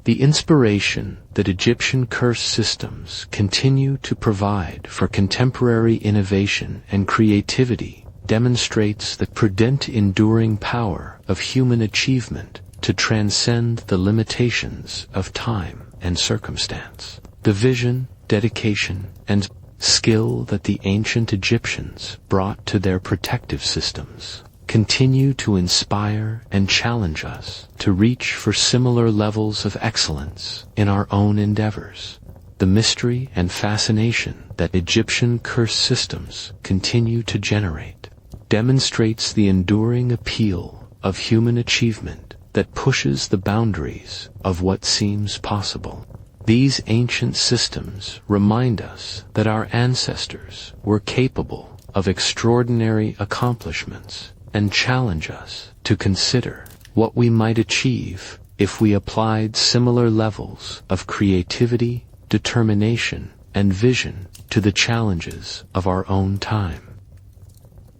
The inspiration that Egyptian curse systems continue to provide for contemporary innovation and creativity demonstrates the prudent enduring power of human achievement to transcend the limitations of time and circumstance. The vision, dedication, and skill that the ancient Egyptians brought to their protective systems continue to inspire and challenge us to reach for similar levels of excellence in our own endeavors. The mystery and fascination that Egyptian curse systems continue to generate demonstrates the enduring appeal of human achievement that pushes the boundaries of what seems possible. These ancient systems remind us that our ancestors were capable of extraordinary accomplishments and challenge us to consider what we might achieve if we applied similar levels of creativity, determination, and vision to the challenges of our own time.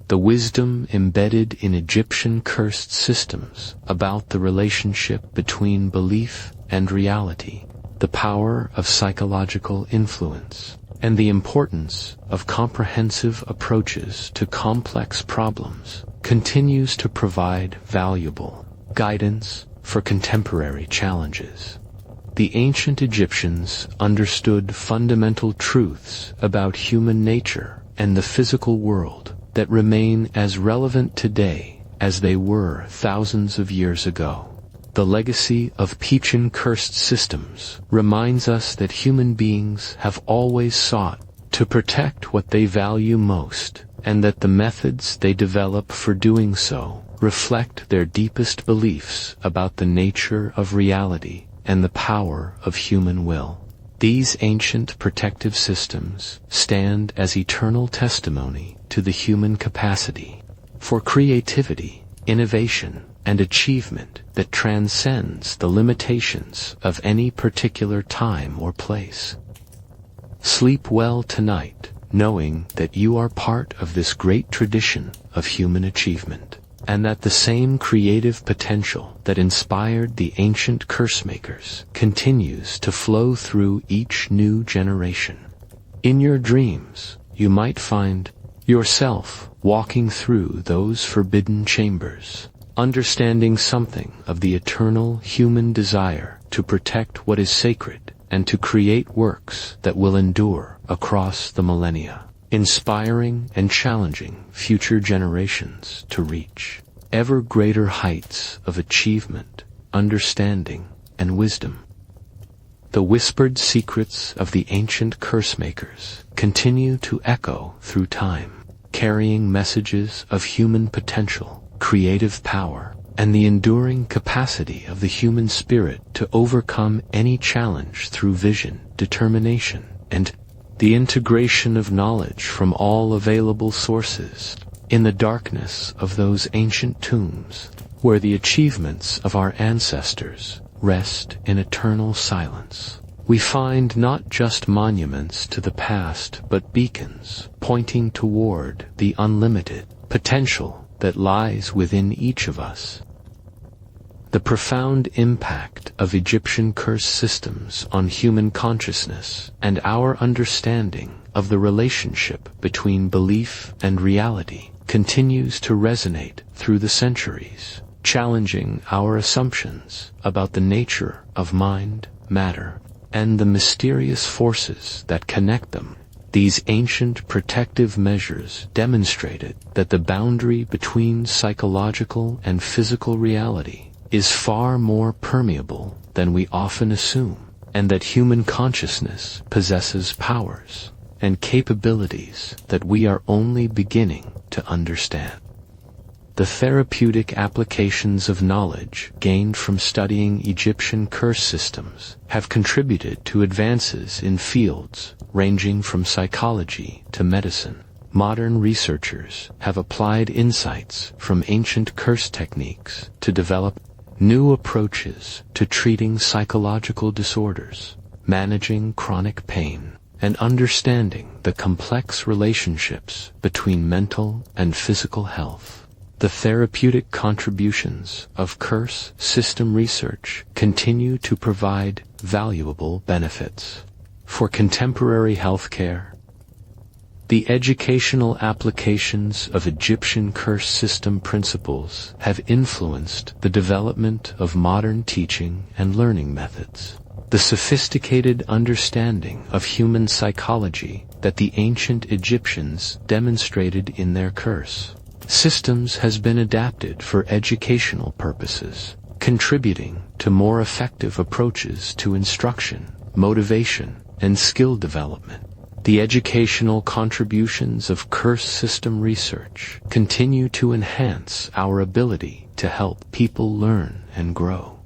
The wisdom embedded in Egyptian cursed systems about the relationship between belief and reality, the power of psychological influence, and the importance of comprehensive approaches to complex problems continues to provide valuable guidance for contemporary challenges. The ancient Egyptians understood fundamental truths about human nature and the physical world that remain as relevant today as they were thousands of years ago. The legacy of Egyptian cursed systems reminds us that human beings have always sought to protect what they value most, and that the methods they develop for doing so reflect their deepest beliefs about the nature of reality and the power of human will. These ancient protective systems stand as eternal testimony to the human capacity for creativity, innovation, and achievement that transcends the limitations of any particular time or place. Sleep well tonight, knowing that you are part of this great tradition of human achievement, and that the same creative potential that inspired the ancient curse makers continues to flow through each new generation. In your dreams, you might find yourself walking through those forbidden chambers, understanding something of the eternal human desire to protect what is sacred and to create works that will endure across the millennia, inspiring and challenging future generations to reach ever greater heights of achievement, understanding, and wisdom. The whispered secrets of the ancient curse makers continue to echo through time, carrying messages of human potential, creative power, and the enduring capacity of the human spirit to overcome any challenge through vision, determination, and the integration of knowledge from all available sources. In the darkness of those ancient tombs, where the achievements of our ancestors rest in eternal silence, we find not just monuments to the past but beacons pointing toward the unlimited potential that lies within each of us. The profound impact of Egyptian curse systems on human consciousness and our understanding of the relationship between belief and reality continues to resonate through the centuries, challenging our assumptions about the nature of mind, matter, and the mysterious forces that connect them. These ancient protective measures demonstrated that the boundary between psychological and physical reality is far more permeable than we often assume, and that human consciousness possesses powers and capabilities that we are only beginning to understand. The therapeutic applications of knowledge gained from studying Egyptian curse systems have contributed to advances in fields ranging from psychology to medicine. Modern researchers have applied insights from ancient curse techniques to develop new approaches to treating psychological disorders, managing chronic pain, and understanding the complex relationships between mental and physical health. The therapeutic contributions of curse system research continue to provide valuable benefits for contemporary healthcare. The educational applications of Egyptian curse system principles have influenced the development of modern teaching and learning methods. The sophisticated understanding of human psychology that the ancient Egyptians demonstrated in their curse systems has been adapted for educational purposes, contributing to more effective approaches to instruction, motivation, and skill development. The educational contributions of curse system research continue to enhance our ability to help people learn and grow.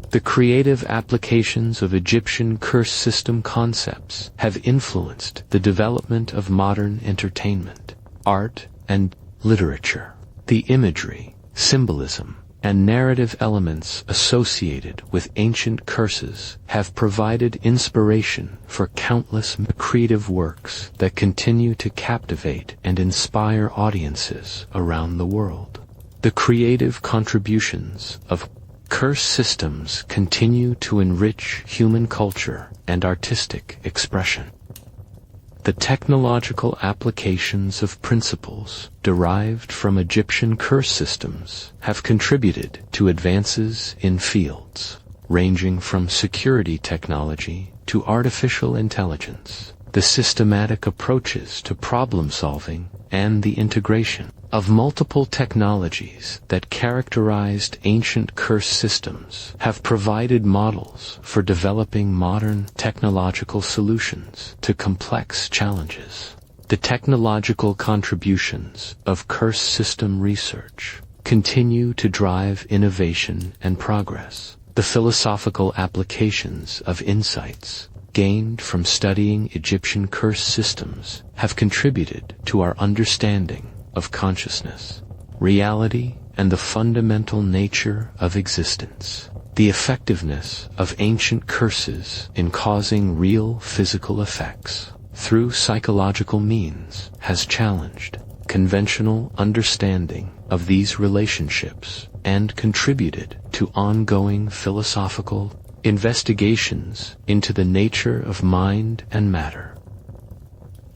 The creative applications of Egyptian curse system concepts have influenced the development of modern entertainment, art, and literature. The imagery, symbolism, and narrative elements associated with ancient curses have provided inspiration for countless creative works that continue to captivate and inspire audiences around the world. The creative contributions of curse systems continue to enrich human culture and artistic expression. The technological applications of principles derived from Egyptian curse systems have contributed to advances in fields ranging from security technology to artificial intelligence, the systematic approaches to problem solving, and the integration of multiple technologies that characterized ancient curse systems have provided models for developing modern technological solutions to complex challenges. The technological contributions of curse system research continue to drive innovation and progress. The philosophical applications of insights gained from studying Egyptian curse systems have contributed to our understanding of consciousness, reality, and the fundamental nature of existence. The effectiveness of ancient curses in causing real physical effects through psychological means has challenged conventional understanding of these relationships and contributed to ongoing philosophical investigations into the nature of mind and matter.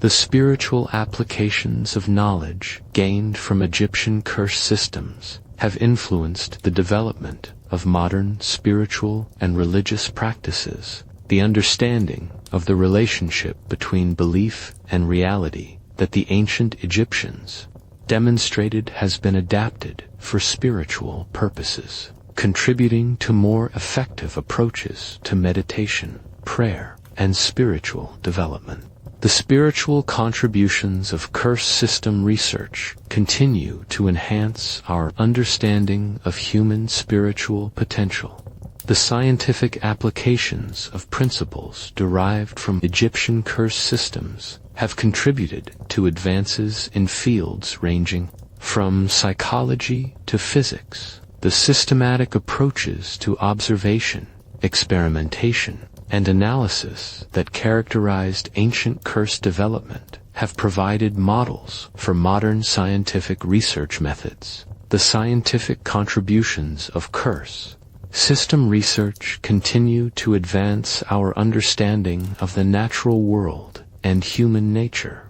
The spiritual applications of knowledge gained from Egyptian curse systems have influenced the development of modern spiritual and religious practices. The understanding of the relationship between belief and reality that the ancient Egyptians demonstrated has been adapted for spiritual purposes, contributing to more effective approaches to meditation, prayer, and spiritual development. The spiritual contributions of curse system research continue to enhance our understanding of human spiritual potential. The scientific applications of principles derived from Egyptian curse systems have contributed to advances in fields ranging from psychology to physics. The systematic approaches to observation, experimentation, and analysis that characterized ancient curse development have provided models for modern scientific research methods. the scientific contributions of curse system research continue to advance our understanding of the natural world and human nature.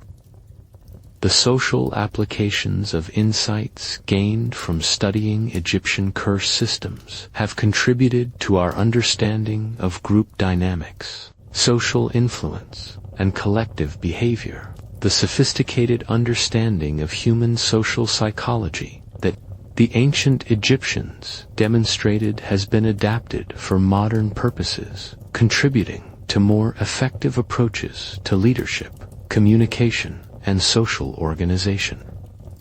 The social applications of insights gained from studying Egyptian curse systems have contributed to our understanding of group dynamics, social influence, and collective behavior. The sophisticated understanding of human social psychology that the ancient Egyptians demonstrated has been adapted for modern purposes, contributing to more effective approaches to leadership, communication, and social organization.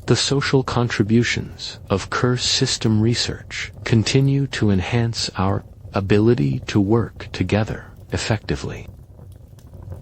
The social contributions of curse system research continue to enhance our ability to work together effectively.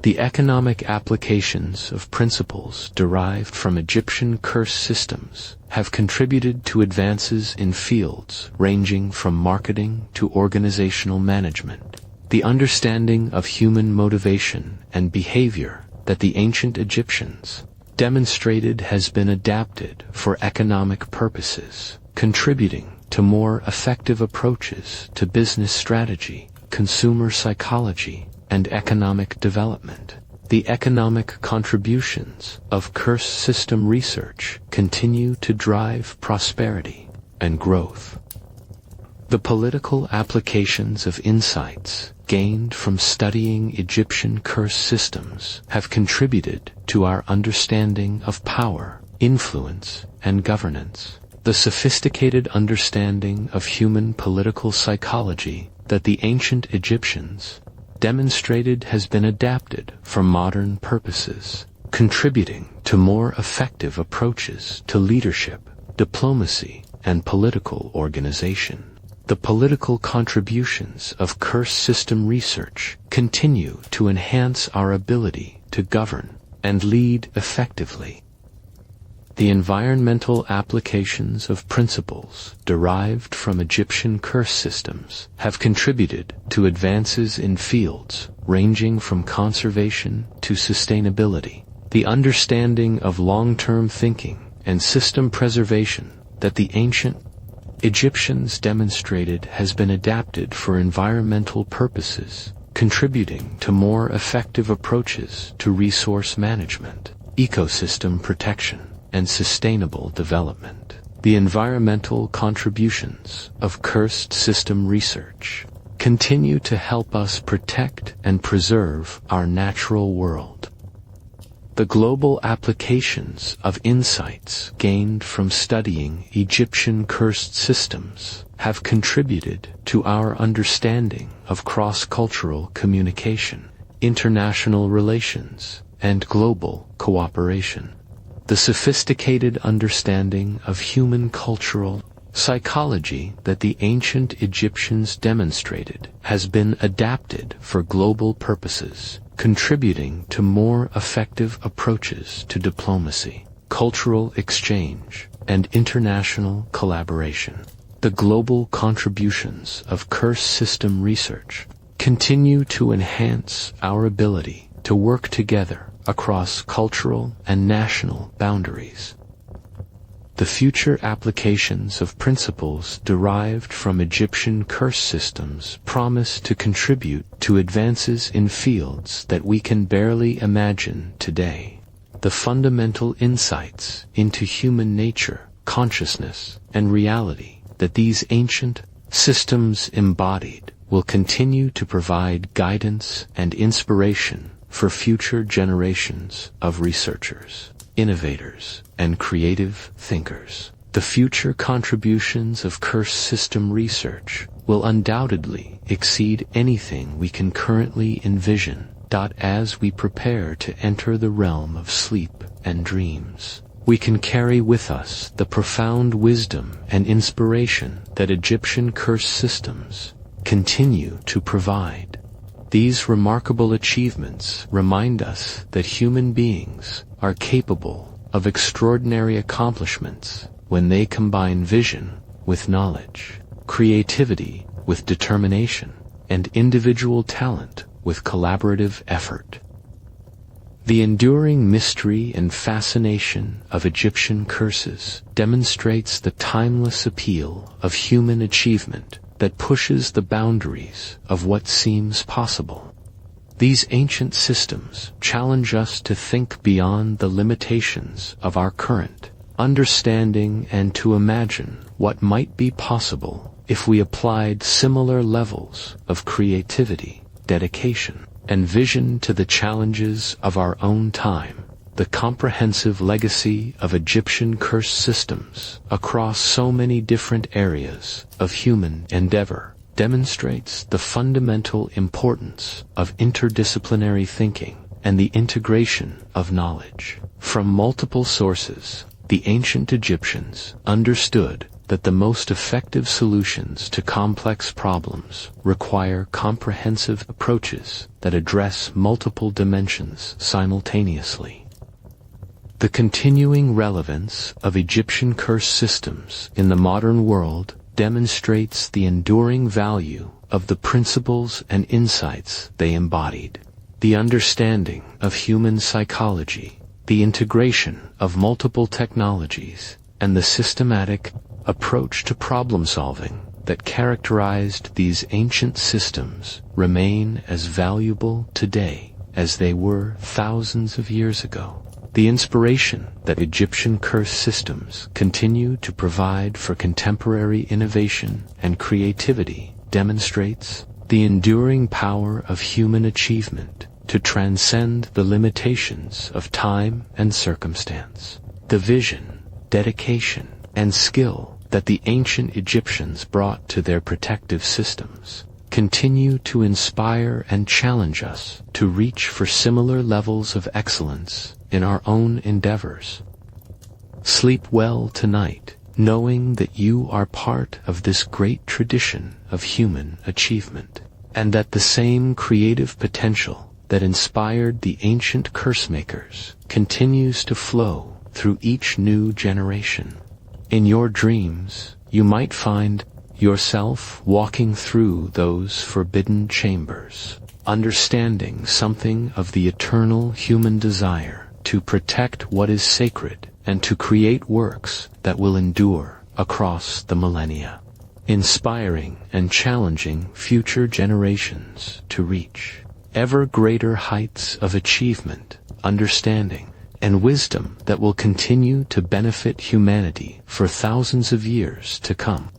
The economic applications of principles derived from Egyptian curse systems have contributed to advances in fields ranging from marketing to organizational management. The understanding of human motivation and behavior that the ancient Egyptians demonstrated has been adapted for economic purposes, contributing to more effective approaches to business strategy, consumer psychology, and economic development. The economic contributions of curse system research continue to drive prosperity and growth. The political applications of insights gained from studying Egyptian curse systems have contributed to our understanding of power, influence, and governance. The sophisticated understanding of human political psychology that the ancient Egyptians demonstrated has been adapted for modern purposes, contributing to more effective approaches to leadership, diplomacy, and political organization. The political contributions of curse system research continue to enhance our ability to govern and lead effectively. The environmental applications of principles derived from Egyptian curse systems have contributed to advances in fields ranging from conservation to sustainability. The understanding of long-term thinking and system preservation that the ancient Egyptians demonstrated has been adapted for environmental purposes, contributing to more effective approaches to resource management, ecosystem protection, and sustainable development. The environmental contributions of cursed system research continue to help us protect and preserve our natural world. The global applications of insights gained from studying Egyptian cursed systems have contributed to our understanding of cross-cultural communication, international relations, and global cooperation. The sophisticated understanding of human cultural psychology that the ancient Egyptians demonstrated has been adapted for global purposes, contributing to more effective approaches to diplomacy, cultural exchange, and international collaboration. The global contributions of curse system research continue to enhance our ability to work together across cultural and national boundaries. The future applications of principles derived from Egyptian curse systems promise to contribute to advances in fields that we can barely imagine today. The fundamental insights into human nature, consciousness, and reality that these ancient systems embodied will continue to provide guidance and inspiration for future generations of researchers, innovators, and creative thinkers. The future contributions of curse system research will undoubtedly exceed anything we can currently envision. As we prepare to enter the realm of sleep and dreams, we can carry with us the profound wisdom and inspiration that Egyptian curse systems continue to provide. These remarkable achievements remind us that human beings are capable of extraordinary accomplishments when they combine vision with knowledge, creativity with determination, and individual talent with collaborative effort. The enduring mystery and fascination of Egyptian curses demonstrates the timeless appeal of human achievement that pushes the boundaries of what seems possible. These ancient systems challenge us to think beyond the limitations of our current understanding and to imagine what might be possible if we applied similar levels of creativity, dedication, and vision to the challenges of our own time. The comprehensive legacy of Egyptian curse systems across so many different areas of human endeavor demonstrates the fundamental importance of interdisciplinary thinking and the integration of knowledge. From multiple sources, the ancient Egyptians understood that the most effective solutions to complex problems require comprehensive approaches that address multiple dimensions simultaneously. The continuing relevance of Egyptian curse systems in the modern world demonstrates the enduring value of the principles and insights they embodied. The understanding of human psychology, the integration of multiple technologies, and the systematic approach to problem-solving that characterized these ancient systems remain as valuable today as they were thousands of years ago. The inspiration that Egyptian curse systems continue to provide for contemporary innovation and creativity demonstrates the enduring power of human achievement to transcend the limitations of time and circumstance. The vision, dedication, and skill that the ancient Egyptians brought to their protective systems continue to inspire and challenge us to reach for similar levels of excellence in our own endeavors. Sleep well tonight, knowing that you are part of this great tradition of human achievement, and that the same creative potential that inspired the ancient curse makers continues to flow through each new generation. In your dreams, you might find yourself walking through those forbidden chambers, understanding something of the eternal human desire to protect what is sacred and to create works that will endure across the millennia, inspiring and challenging future generations to reach ever greater heights of achievement, understanding, and wisdom that will continue to benefit humanity for thousands of years to come.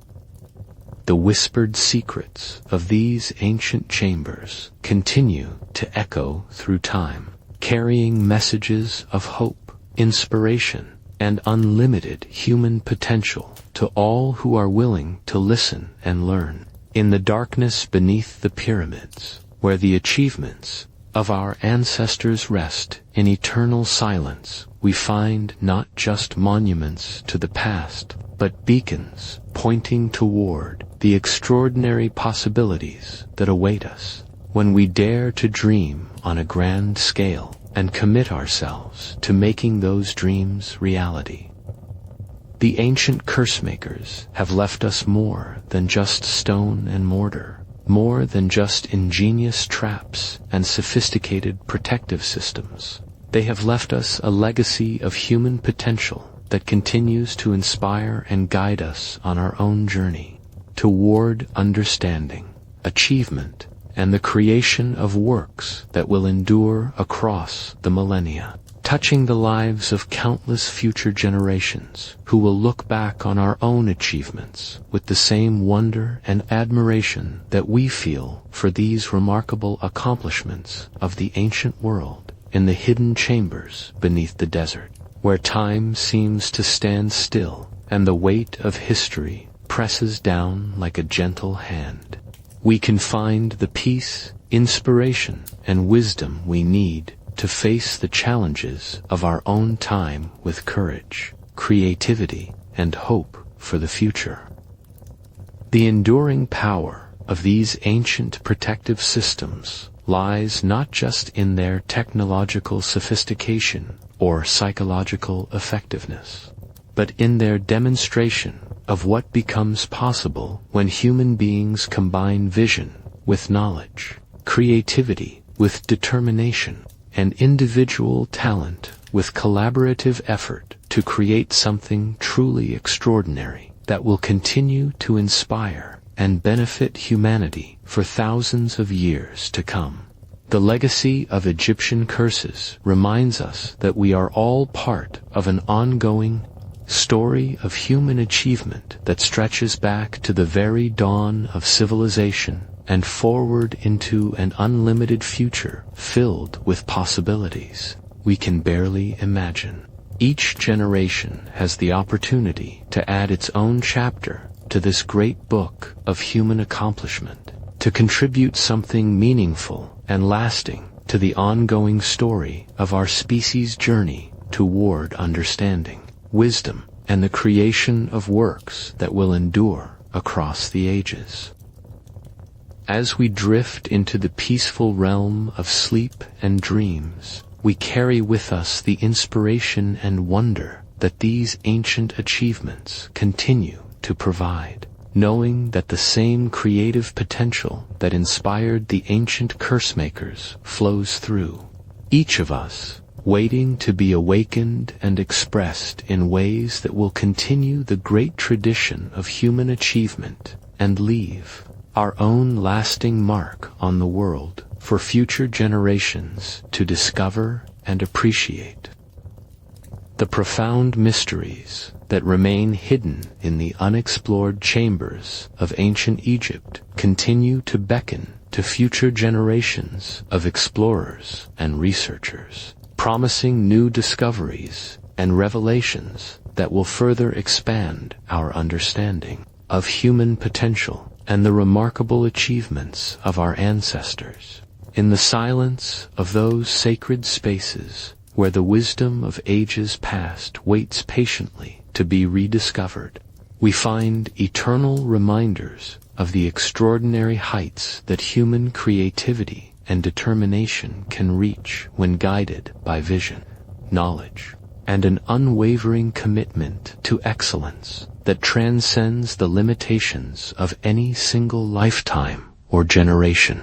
The whispered secrets of these ancient chambers continue to echo through time, carrying messages of hope, inspiration, and unlimited human potential to all who are willing to listen and learn. In the darkness beneath the pyramids, where the achievements of our ancestors rest in eternal silence, we find not just monuments to the past, but beacons pointing toward the extraordinary possibilities that await us when we dare to dream on a grand scale and commit ourselves to making those dreams reality. The ancient curse makers have left us more than just stone and mortar, more than just ingenious traps and sophisticated protective systems. They have left us a legacy of human potential that continues to inspire and guide us on our own journey toward understanding, achievement, and the creation of works that will endure across the millennia, touching the lives of countless future generations who will look back on our own achievements with the same wonder and admiration that we feel for these remarkable accomplishments of the ancient world in the hidden chambers beneath the desert, where time seems to stand still and the weight of history presses down like a gentle hand. We can find the peace, inspiration, and wisdom we need to face the challenges of our own time with courage, creativity, and hope for the future. The enduring power of these ancient protective systems lies not just in their technological sophistication or psychological effectiveness, but in their demonstration of what becomes possible when human beings combine vision with knowledge, creativity with determination, and individual talent with collaborative effort to create something truly extraordinary that will continue to inspire and benefit humanity for thousands of years to come. The legacy of Egyptian curses reminds us that we are all part of an ongoing story of human achievement that stretches back to the very dawn of civilization and forward into an unlimited future filled with possibilities we can barely imagine. Each generation has the opportunity to add its own chapter to this great book of human accomplishment, to contribute something meaningful and lasting to the ongoing story of our species' journey toward understanding, wisdom, and the creation of works that will endure across the ages. As we drift into the peaceful realm of sleep and dreams, we carry with us the inspiration and wonder that these ancient achievements continue to provide, knowing that the same creative potential that inspired the ancient curse makers flows through each of us, waiting to be awakened and expressed in ways that will continue the great tradition of human achievement and leave our own lasting mark on the world for future generations to discover and appreciate. The profound mysteries that remain hidden in the unexplored chambers of ancient Egypt continue to beckon to future generations of explorers and researchers, promising new discoveries and revelations that will further expand our understanding of human potential and the remarkable achievements of our ancestors. In the silence of those sacred spaces where the wisdom of ages past waits patiently to be rediscovered, we find eternal reminders of the extraordinary heights that human creativity and determination can reach when guided by vision, knowledge, and an unwavering commitment to excellence that transcends the limitations of any single lifetime or generation.